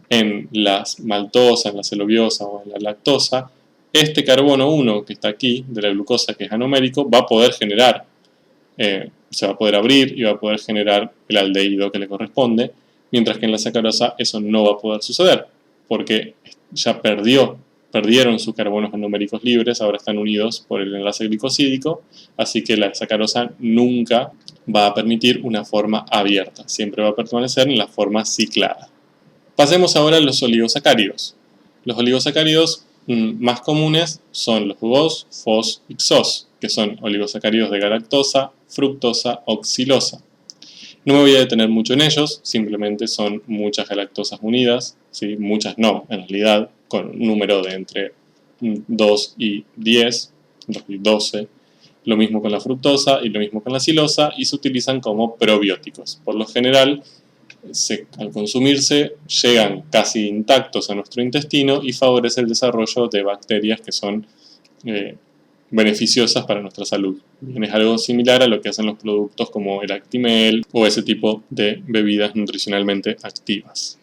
en la maltosa, en la celobiosa o en la lactosa, este carbono 1 que está aquí, de la glucosa que es anomérico, va a poder generar, se va a poder abrir y va a poder generar el aldehído que le corresponde, mientras que en la sacarosa eso no va a poder suceder, porque ya perdieron sus carbonos anoméricos libres, ahora están unidos por el enlace glicosídico, así que la sacarosa nunca va a permitir una forma abierta, siempre va a permanecer en la forma ciclada. Pasemos ahora a los oligosacáridos. Los oligosacáridos más comunes son los GOS, FOS y XOS, que son oligosacáridos de galactosa, fructosa o xilosa. No me voy a detener mucho en ellos, simplemente son muchas galactosas unidas, ¿sí? Muchas no, en realidad, con un número de entre 2 y 10, 2 y 12. Lo mismo con la fructosa y lo mismo con la xilosa, y se utilizan como probióticos. Por lo general, al consumirse, llegan casi intactos a nuestro intestino y favorece el desarrollo de bacterias que son beneficiosas para nuestra salud. Es algo similar a lo que hacen los productos como el Actimel o ese tipo de bebidas nutricionalmente activas.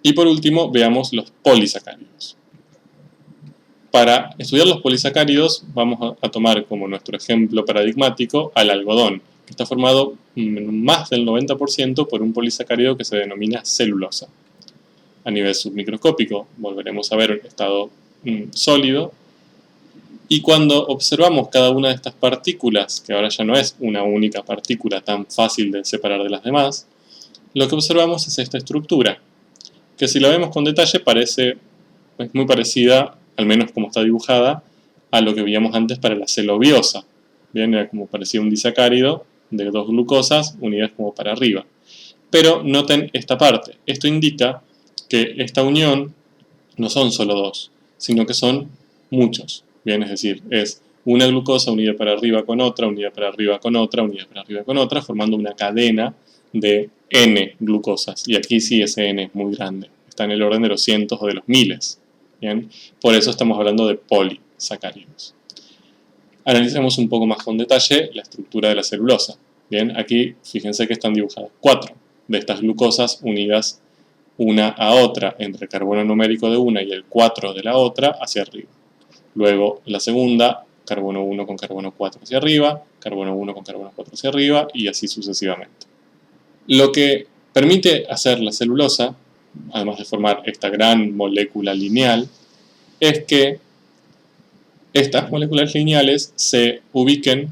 Y por último, veamos los polisacáridos. Para estudiar los polisacáridos vamos a tomar como nuestro ejemplo paradigmático al algodón, que está formado más del 90% por un polisacárido que se denomina celulosa. A nivel submicroscópico volveremos a ver el estado sólido, y cuando observamos cada una de estas partículas, que ahora ya no es una única partícula tan fácil de separar de las demás, lo que observamos es esta estructura, que si la vemos con detalle es muy parecida, al menos como está dibujada, a lo que veíamos antes para la celobiosa. Bien, era como parecía un disacárido de dos glucosas unidas como para arriba. Pero noten esta parte. Esto indica que esta unión no son solo dos, sino que son muchos. Bien, es decir, es una glucosa unida para arriba con otra, unida para arriba con otra, unida para arriba con otra, formando una cadena de N glucosas. Y aquí sí ese N es muy grande. Está en el orden de los cientos o de los miles. Bien, por eso estamos hablando de polisacáridos. Analicemos un poco más con detalle la estructura de la celulosa. Bien, aquí fíjense que están dibujadas 4 de estas glucosas unidas una a otra entre el carbono numérico de una y el 4 de la otra hacia arriba. Luego la segunda, carbono 1 con carbono 4 hacia arriba, carbono 1 con carbono 4 hacia arriba y así sucesivamente. Lo que permite hacer la celulosa, además de formar esta gran molécula lineal, es que estas moléculas lineales se ubiquen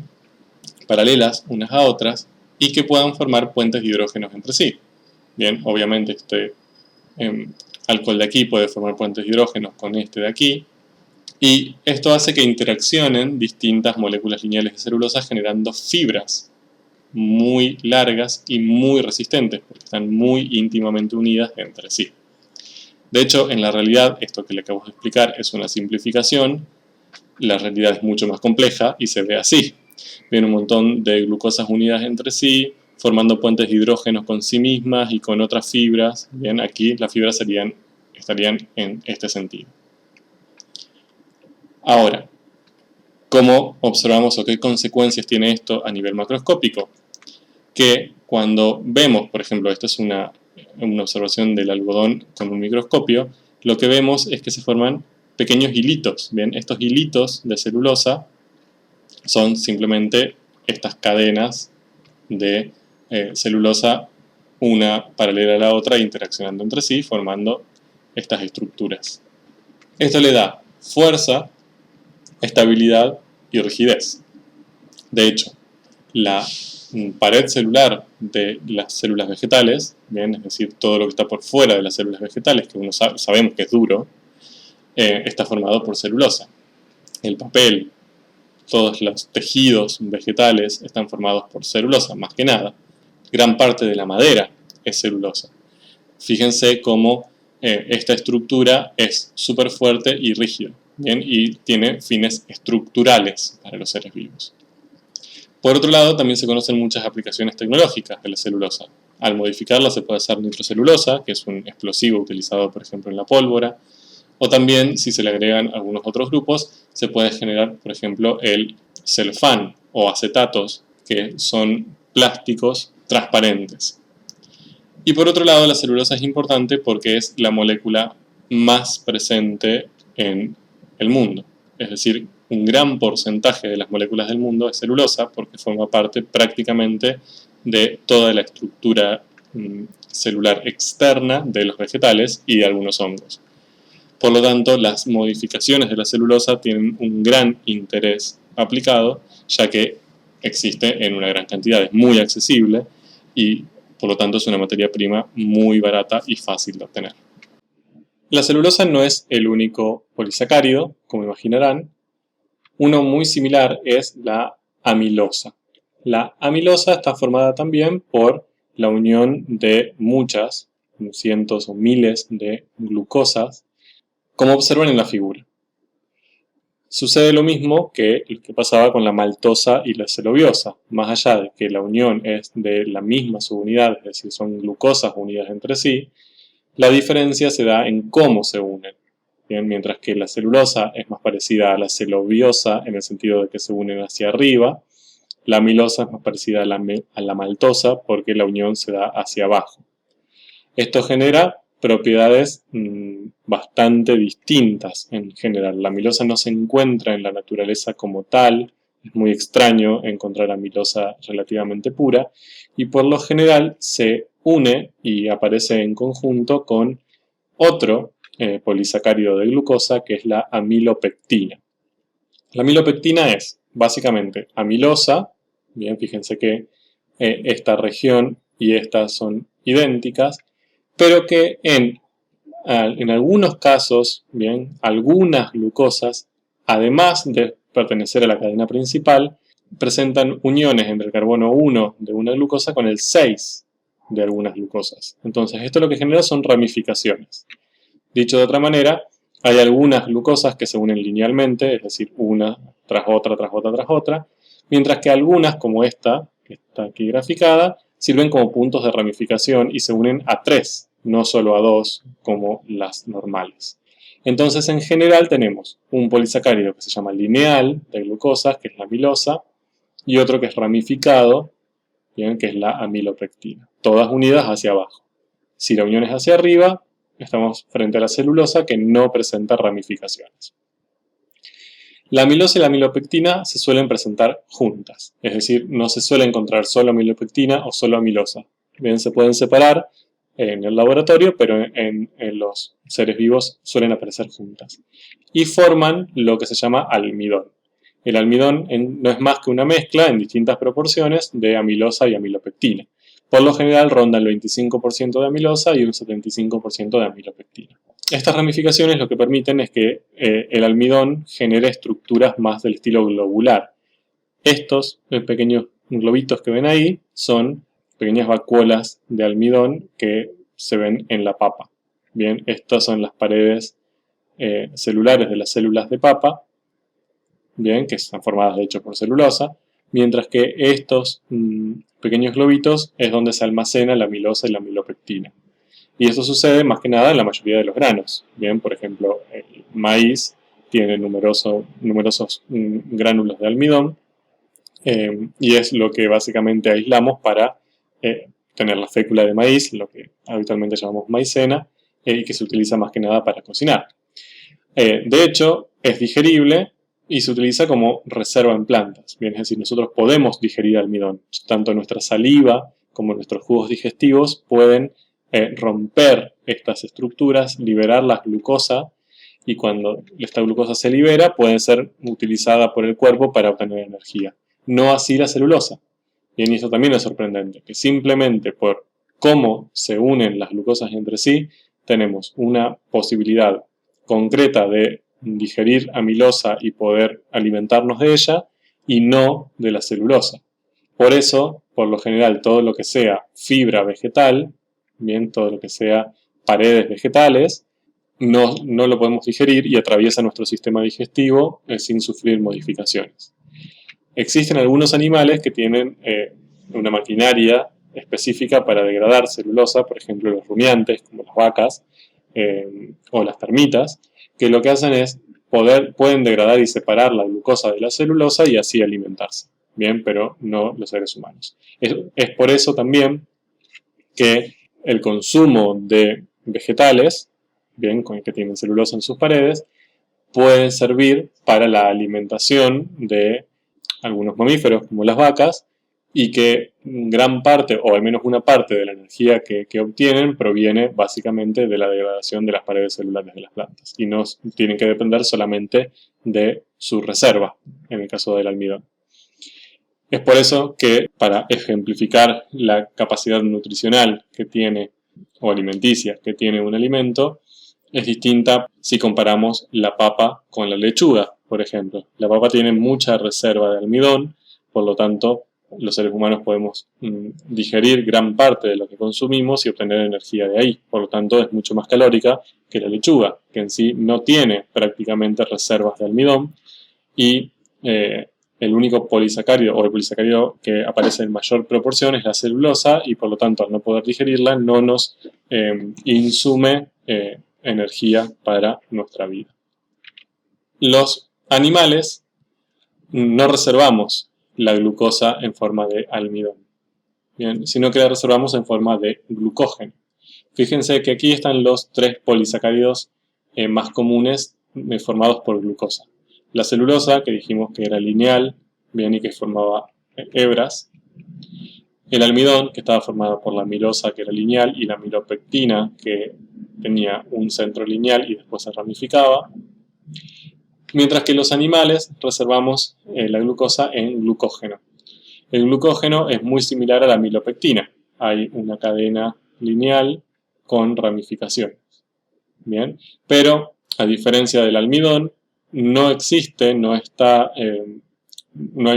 paralelas unas a otras y que puedan formar puentes de hidrógenos entre sí. Bien, obviamente este alcohol de aquí puede formar puentes de hidrógenos con este de aquí, y esto hace que interaccionen distintas moléculas lineales de celulosa generando fibras muy largas y muy resistentes, porque están muy íntimamente unidas entre sí. De hecho, en la realidad, esto que le acabo de explicar es una simplificación. La realidad es mucho más compleja y se ve así. Viene un montón de glucosas unidas entre sí, formando puentes de hidrógenos con sí mismas y con otras fibras. Bien, aquí las fibras estarían en este sentido. Ahora, ¿cómo observamos o qué consecuencias tiene esto a nivel macroscópico? Que cuando vemos, por ejemplo, esto es una observación del algodón con un microscopio, lo que vemos es que se forman pequeños hilitos. Bien, estos hilitos de celulosa son simplemente estas cadenas de celulosa, una paralela a la otra, interaccionando entre sí, formando estas estructuras. Esto le da fuerza, estabilidad y rigidez. De hecho, la pared celular de las células vegetales, bien, es decir, todo lo que está por fuera de las células vegetales, que sabemos que es duro, está formado por celulosa. el papel, todos los tejidos vegetales están formados por celulosa, más que nada. Gran parte de la madera es celulosa. Fíjense cómo esta estructura es súper fuerte y rígida, ¿bien? Y tiene fines estructurales para los seres vivos. Por otro lado, también se conocen muchas aplicaciones tecnológicas de la celulosa. Al modificarla se puede hacer nitrocelulosa, que es un explosivo utilizado, por ejemplo, en la pólvora, o también, si se le agregan algunos otros grupos, se puede generar, por ejemplo, el celofán o acetatos, que son plásticos transparentes. Y por otro lado, la celulosa es importante porque es la molécula más presente en el mundo. Es decir, un gran porcentaje de las moléculas del mundo es celulosa porque forma parte prácticamente de toda la estructura celular externa de los vegetales y de algunos hongos. Por lo tanto, las modificaciones de la celulosa tienen un gran interés aplicado, ya que existe en una gran cantidad, es muy accesible y por lo tanto es una materia prima muy barata y fácil de obtener. La celulosa no es el único polisacárido, como imaginarán. Uno muy similar es la amilosa. La amilosa está formada también por la unión de muchas, cientos o miles de glucosas, como observan en la figura. Sucede lo mismo que pasaba con la maltosa y la celobiosa. Más allá de que la unión es de la misma subunidad, es decir, son glucosas unidas entre sí, la diferencia se da en cómo se unen. Bien, mientras que la celulosa es más parecida a la celobiosa en el sentido de que se unen hacia arriba, la amilosa es más parecida a la maltosa porque la unión se da hacia abajo. Esto genera propiedades bastante distintas en general. La amilosa no se encuentra en la naturaleza como tal, es muy extraño encontrar amilosa relativamente pura, y por lo general se une y aparece en conjunto con otro polisacárido de glucosa, que es la amilopectina. La amilopectina es básicamente amilosa, bien, fíjense que esta región y esta son idénticas, pero que en algunos casos, bien, algunas glucosas, además de pertenecer a la cadena principal, presentan uniones entre el carbono 1 de una glucosa con el 6 de algunas glucosas. Entonces, esto lo que genera son ramificaciones. Dicho de otra manera, hay algunas glucosas que se unen linealmente, es decir, una tras otra, tras otra, tras otra, mientras que algunas, como esta, que está aquí graficada, sirven como puntos de ramificación y se unen a 3, no solo a 2 como las normales. Entonces, en general tenemos un polisacárido que se llama lineal de glucosas, que es la amilosa, y otro que es ramificado, ¿bien? Que es la amilopectina, todas unidas hacia abajo. Si la unión es hacia arriba, estamos frente a la celulosa que no presenta ramificaciones. La amilosa y la amilopectina se suelen presentar juntas, es decir, no se suele encontrar solo amilopectina o solo amilosa. Bien, se pueden separar en el laboratorio, pero en los seres vivos suelen aparecer juntas. Y forman lo que se llama almidón. El almidón no es más que una mezcla en distintas proporciones de amilosa y amilopectina. Por lo general ronda el 25% de amilosa y un 75% de amilopectina. Estas ramificaciones lo que permiten es que el almidón genere estructuras más del estilo globular. Estos pequeños globitos que ven ahí son pequeñas vacuolas de almidón que se ven en la papa. Bien, estas son las paredes celulares de las células de papa, bien, que están formadas de hecho por celulosa, mientras que estos pequeños globitos es donde se almacena la amilosa y la amilopectina. Y esto sucede más que nada en la mayoría de los granos. Bien, por ejemplo, el maíz tiene numerosos gránulos de almidón y es lo que básicamente aislamos para tener la fécula de maíz, lo que habitualmente llamamos maicena, y que se utiliza más que nada para cocinar. De hecho, es digerible y se utiliza como reserva en plantas. Bien, es decir, nosotros podemos digerir almidón. Tanto nuestra saliva como nuestros jugos digestivos pueden romper estas estructuras, liberar la glucosa, y cuando esta glucosa se libera puede ser utilizada por el cuerpo para obtener energía. No así la celulosa. Bien, y eso también es sorprendente, que simplemente por cómo se unen las glucosas entre sí, tenemos una posibilidad concreta de digerir amilosa y poder alimentarnos de ella, y no de la celulosa. Por eso, por lo general, todo lo que sea fibra vegetal, bien, todo lo que sea paredes vegetales, no lo podemos digerir y atraviesa nuestro sistema digestivo sin sufrir modificaciones. Existen algunos animales que tienen una maquinaria específica para degradar celulosa, por ejemplo los rumiantes, como las vacas o las termitas, que lo que hacen es pueden degradar y separar la glucosa de la celulosa y así alimentarse. Bien, pero no los seres humanos. Es por eso también que el consumo de vegetales, bien, que tienen celulosa en sus paredes, pueden servir para la alimentación de algunos mamíferos como las vacas, y que gran parte, o al menos una parte de la energía que obtienen proviene básicamente de la degradación de las paredes celulares de las plantas, y no tienen que depender solamente de su reserva, en el caso del almidón. Es por eso que, para ejemplificar la capacidad nutricional que tiene, o alimenticia, que tiene un alimento, es distinta si comparamos la papa con la lechuga, por ejemplo. La papa tiene mucha reserva de almidón, por lo tanto, los seres humanos podemos digerir gran parte de lo que consumimos y obtener energía de ahí. Por lo tanto, es mucho más calórica que la lechuga, que en sí no tiene prácticamente reservas de almidón, y el único polisacárido, o el polisacárido que aparece en mayor proporción, es la celulosa, y por lo tanto, al no poder digerirla, no nos insume energía para nuestra vida. Los animales no reservamos la glucosa en forma de almidón, bien, sino que la reservamos en forma de glucógeno. Fíjense que aquí están los 3 polisacáridos más comunes formados por glucosa. La celulosa, que dijimos que era lineal, bien, y que formaba hebras. El almidón, que estaba formado por la amilosa, que era lineal, y la amilopectina, que tenía un centro lineal y después se ramificaba. Mientras que los animales reservamos la glucosa en glucógeno. El glucógeno es muy similar a la amilopectina. Hay una cadena lineal con ramificaciones. Bien, pero a diferencia del almidón, no existe, no hay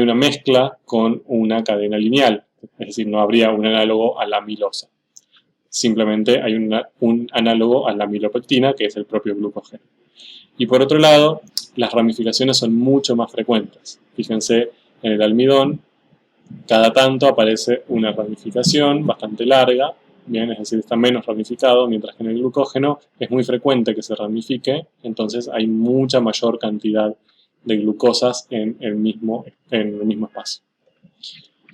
una mezcla con una cadena lineal, es decir, no habría un análogo a la amilosa. Simplemente hay un análogo a la amilopectina, que es el propio glucógeno. Y por otro lado, las ramificaciones son mucho más frecuentes. Fíjense, en el almidón, cada tanto aparece una ramificación bastante larga, bien, es decir, está menos ramificado, mientras que en el glucógeno es muy frecuente que se ramifique, entonces hay mucha mayor cantidad de glucosas en el mismo espacio.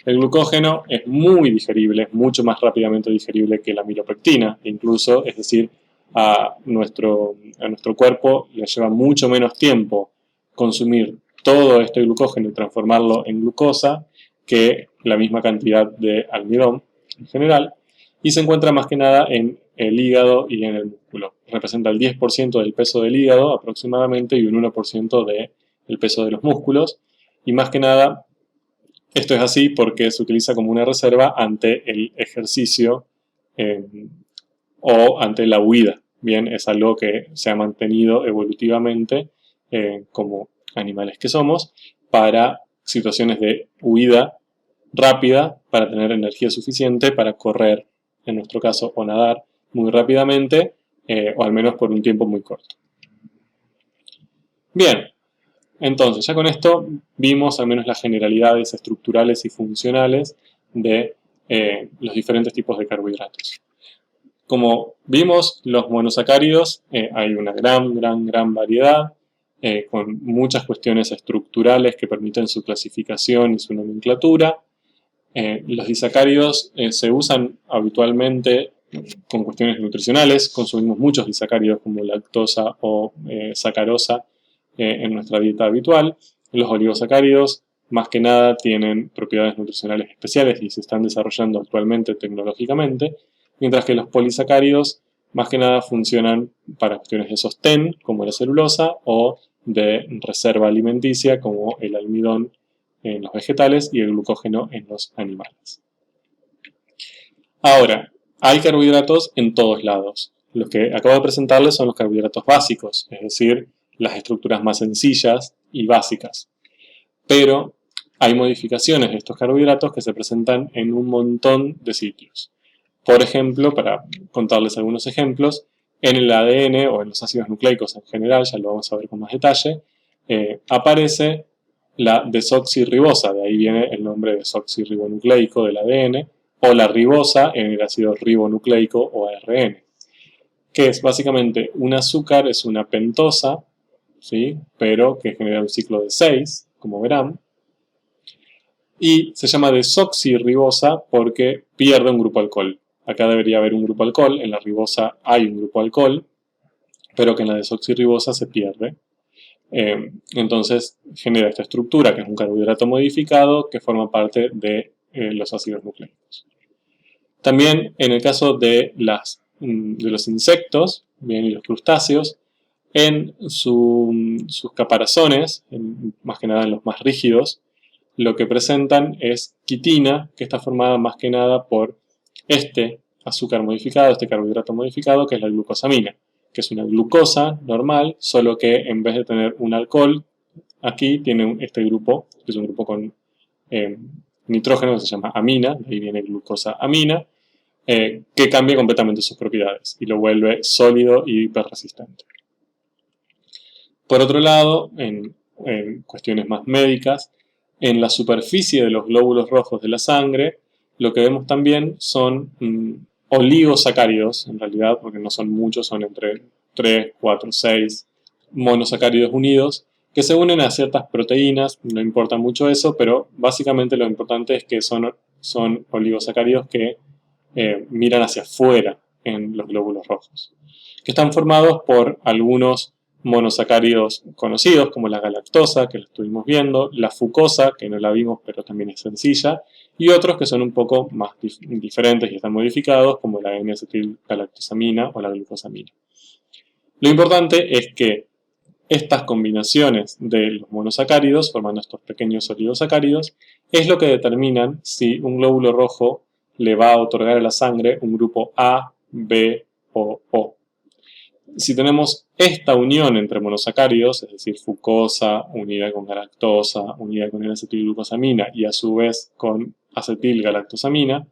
El glucógeno es muy digerible, es mucho más rápidamente digerible que la amilopectina, incluso, es decir, a nuestro cuerpo le lleva mucho menos tiempo consumir todo este glucógeno y transformarlo en glucosa que la misma cantidad de almidón en general, y se encuentra más que nada en el hígado y en el músculo. Representa el 10% del peso del hígado aproximadamente y un 1% del peso de los músculos, y más que nada esto es así porque se utiliza como una reserva ante el ejercicio o ante la huida. Bien, es algo que se ha mantenido evolutivamente como animales que somos para situaciones de huida rápida, para tener energía suficiente para correr, en nuestro caso, o nadar muy rápidamente, o al menos por un tiempo muy corto. Bien, entonces ya con esto vimos al menos las generalidades estructurales y funcionales de los diferentes tipos de carbohidratos. Como vimos, los monosacáridos, hay una gran variedad, con muchas cuestiones estructurales que permiten su clasificación y su nomenclatura. Los disacáridos se usan habitualmente con cuestiones nutricionales. Consumimos muchos disacáridos como lactosa o sacarosa en nuestra dieta habitual. Los oligosacáridos, más que nada, tienen propiedades nutricionales especiales y se están desarrollando actualmente tecnológicamente, mientras que los polisacáridos, más que nada, funcionan para cuestiones de sostén, como la celulosa, o de reserva alimenticia, como el almidón en los vegetales y el glucógeno en los animales. Ahora, hay carbohidratos en todos lados. Los que acabo de presentarles son los carbohidratos básicos, es decir, las estructuras más sencillas y básicas. Pero hay modificaciones de estos carbohidratos que se presentan en un montón de sitios. Por ejemplo, para contarles algunos ejemplos, en el ADN o en los ácidos nucleicos en general, ya lo vamos a ver con más detalle, aparece la desoxirribosa, de ahí viene el nombre desoxirribonucleico del ADN, o la ribosa en el ácido ribonucleico o ARN, que es básicamente un azúcar, es una pentosa, ¿sí? Pero que genera un ciclo de 6, como verán, y se llama desoxirribosa porque pierde un grupo alcohol. Acá debería haber un grupo alcohol, en la ribosa hay un grupo alcohol, pero que en la desoxirribosa se pierde. Entonces genera esta estructura, que es un carbohidrato modificado que forma parte de los ácidos nucleicos. También en el caso de los insectos, bien, y los crustáceos, en sus caparazones, más que nada en los más rígidos, lo que presentan es quitina, que está formada más que nada por este azúcar modificado, este carbohidrato modificado, que es la glucosamina, que es una glucosa normal, solo que en vez de tener un alcohol, aquí tiene este grupo, que es un grupo con nitrógeno, que se llama amina, de ahí viene glucosamina, que cambia completamente sus propiedades y lo vuelve sólido y hiperresistente. Por otro lado, en cuestiones más médicas, en la superficie de los glóbulos rojos de la sangre, lo que vemos también son oligosacáridos, en realidad, porque no son muchos, son entre 3, 4, 6 monosacáridos unidos, que se unen a ciertas proteínas, no importa mucho eso, pero básicamente lo importante es que son oligosacáridos que miran hacia afuera en los glóbulos rojos, que están formados por algunos monosacáridos conocidos como la galactosa, que lo estuvimos viendo, la fucosa, que no la vimos pero también es sencilla, y otros que son un poco más diferentes y están modificados como la N-acetilgalactosamina o la glucosamina. Lo importante es que estas combinaciones de los monosacáridos, formando estos pequeños oligosacáridos, es lo que determinan si un glóbulo rojo le va a otorgar a la sangre un grupo A, B o O. Si tenemos esta unión entre monosacáridos, es decir, fucosa unida con galactosa, unida con N-acetilglucosamina y a su vez con acetilgalactosamina,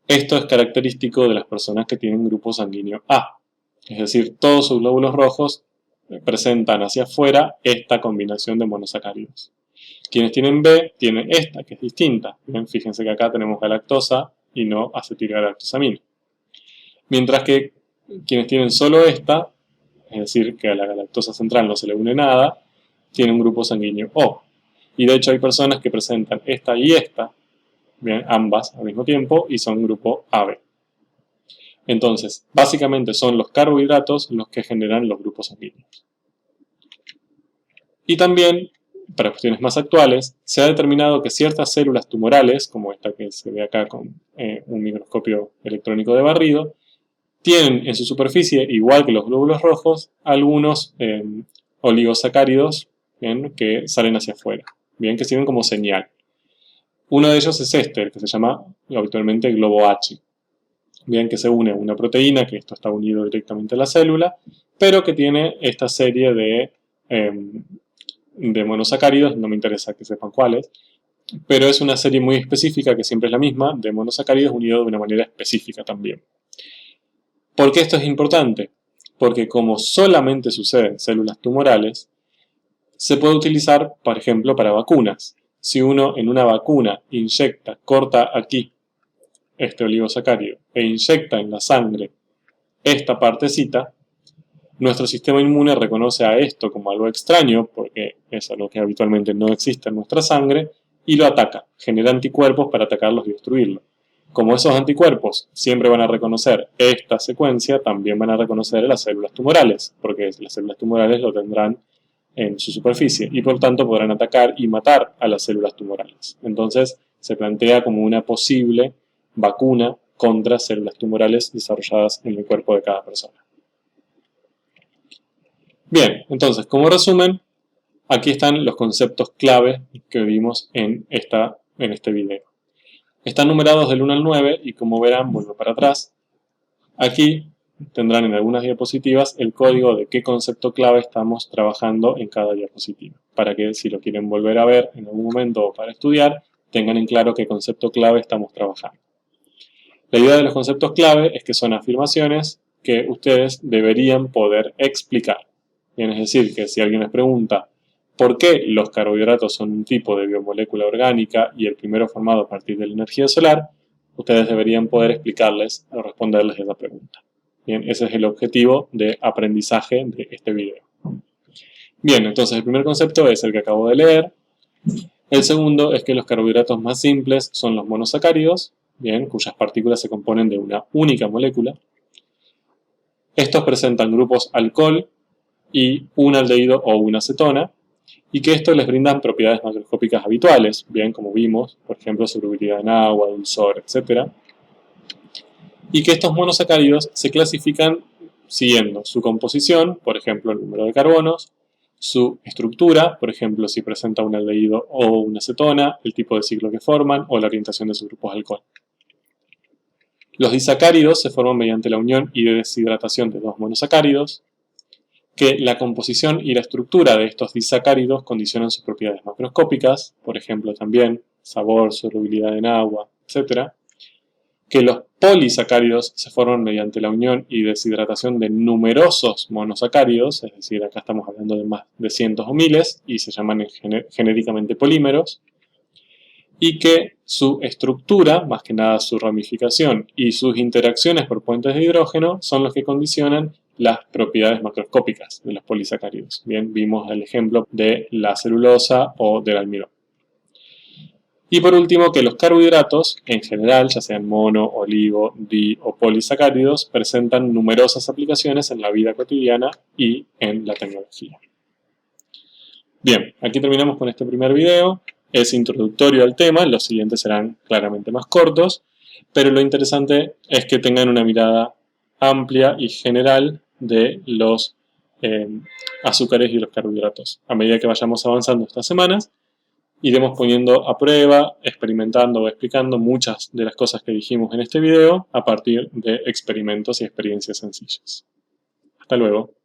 esto es característico de las personas que tienen grupo sanguíneo A. Es decir, todos sus glóbulos rojos presentan hacia afuera esta combinación de monosacáridos. Quienes tienen B tienen esta, que es distinta. Bien, fíjense que acá tenemos galactosa y no acetilgalactosamina. Mientras que quienes tienen solo esta, es decir, que a la galactosa central no se le une nada, tienen un grupo sanguíneo O. Y de hecho hay personas que presentan esta y esta, bien, ambas al mismo tiempo, y son grupo AB. Entonces, básicamente son los carbohidratos los que generan los grupos sanguíneos. Y también, para cuestiones más actuales, se ha determinado que ciertas células tumorales, como esta que se ve acá con un microscopio electrónico de barrido, tienen en su superficie, igual que los glóbulos rojos, algunos oligosacáridos, ¿bien?, que salen hacia afuera, ¿bien?, que sirven como señal. Uno de ellos es este, el que se llama habitualmente globo H, bien, que se une a una proteína, que esto está unido directamente a la célula, pero que tiene esta serie de monosacáridos, no me interesa que sepan cuáles, pero es una serie muy específica, que siempre es la misma, de monosacáridos unidos de una manera específica también. ¿Por qué esto es importante? Porque como solamente sucede en células tumorales, se puede utilizar, por ejemplo, para vacunas. Si uno en una vacuna inyecta, corta aquí este oligosacárido e inyecta en la sangre esta partecita, nuestro sistema inmune reconoce a esto como algo extraño, porque es algo que habitualmente no existe en nuestra sangre, y lo ataca, genera anticuerpos para atacarlos y destruirlos. Como esos anticuerpos siempre van a reconocer esta secuencia, también van a reconocer las células tumorales, porque las células tumorales lo tendrán en su superficie y por tanto podrán atacar y matar a las células tumorales. Entonces se plantea como una posible vacuna contra células tumorales desarrolladas en el cuerpo de cada persona. Bien, entonces como resumen, aquí están los conceptos clave que vimos en este video. Están numerados del 1 al 9 y como verán, vuelvo para atrás. Aquí tendrán en algunas diapositivas el código de qué concepto clave estamos trabajando en cada diapositiva, para que si lo quieren volver a ver en algún momento o para estudiar, tengan en claro qué concepto clave estamos trabajando. La idea de los conceptos clave es que son afirmaciones que ustedes deberían poder explicar. Bien, es decir, que si alguien les pregunta ¿por qué los carbohidratos son un tipo de biomolécula orgánica y el primero formado a partir de la energía solar? Ustedes deberían poder explicarles o responderles esa pregunta. Bien, ese es el objetivo de aprendizaje de este video. Bien, entonces el primer concepto es el que acabo de leer. El segundo es que los carbohidratos más simples son los monosacáridos, bien, cuyas partículas se componen de una única molécula. Estos presentan grupos alcohol y un aldehído o una acetona, y que esto les brindan propiedades macroscópicas habituales, bien, como vimos, por ejemplo, solubilidad en agua, dulzor, etc. Y que estos monosacáridos se clasifican siguiendo su composición, por ejemplo, el número de carbonos, su estructura, por ejemplo, si presenta un aldehído o una acetona, el tipo de ciclo que forman o la orientación de sus grupos de alcohol. Los disacáridos se forman mediante la unión y deshidratación de dos monosacáridos, que la composición y la estructura de estos disacáridos condicionan sus propiedades macroscópicas, por ejemplo también sabor, solubilidad en agua, etc. Que los polisacáridos se forman mediante la unión y deshidratación de numerosos monosacáridos, es decir, acá estamos hablando de más de cientos o miles, y se llaman genéricamente polímeros, y que su estructura, más que nada su ramificación y sus interacciones por puentes de hidrógeno son los que condicionan las propiedades macroscópicas de los polisacáridos. Bien, vimos el ejemplo de la celulosa o del almidón. Y por último, que los carbohidratos, en general, ya sean mono, oligo, di o polisacáridos, presentan numerosas aplicaciones en la vida cotidiana y en la tecnología. Bien, aquí terminamos con este primer video. Es introductorio al tema, los siguientes serán claramente más cortos, pero lo interesante es que tengan una mirada amplia y general de los azúcares y los carbohidratos. A medida que vayamos avanzando estas semanas, iremos poniendo a prueba, experimentando o explicando muchas de las cosas que dijimos en este video a partir de experimentos y experiencias sencillas. Hasta luego.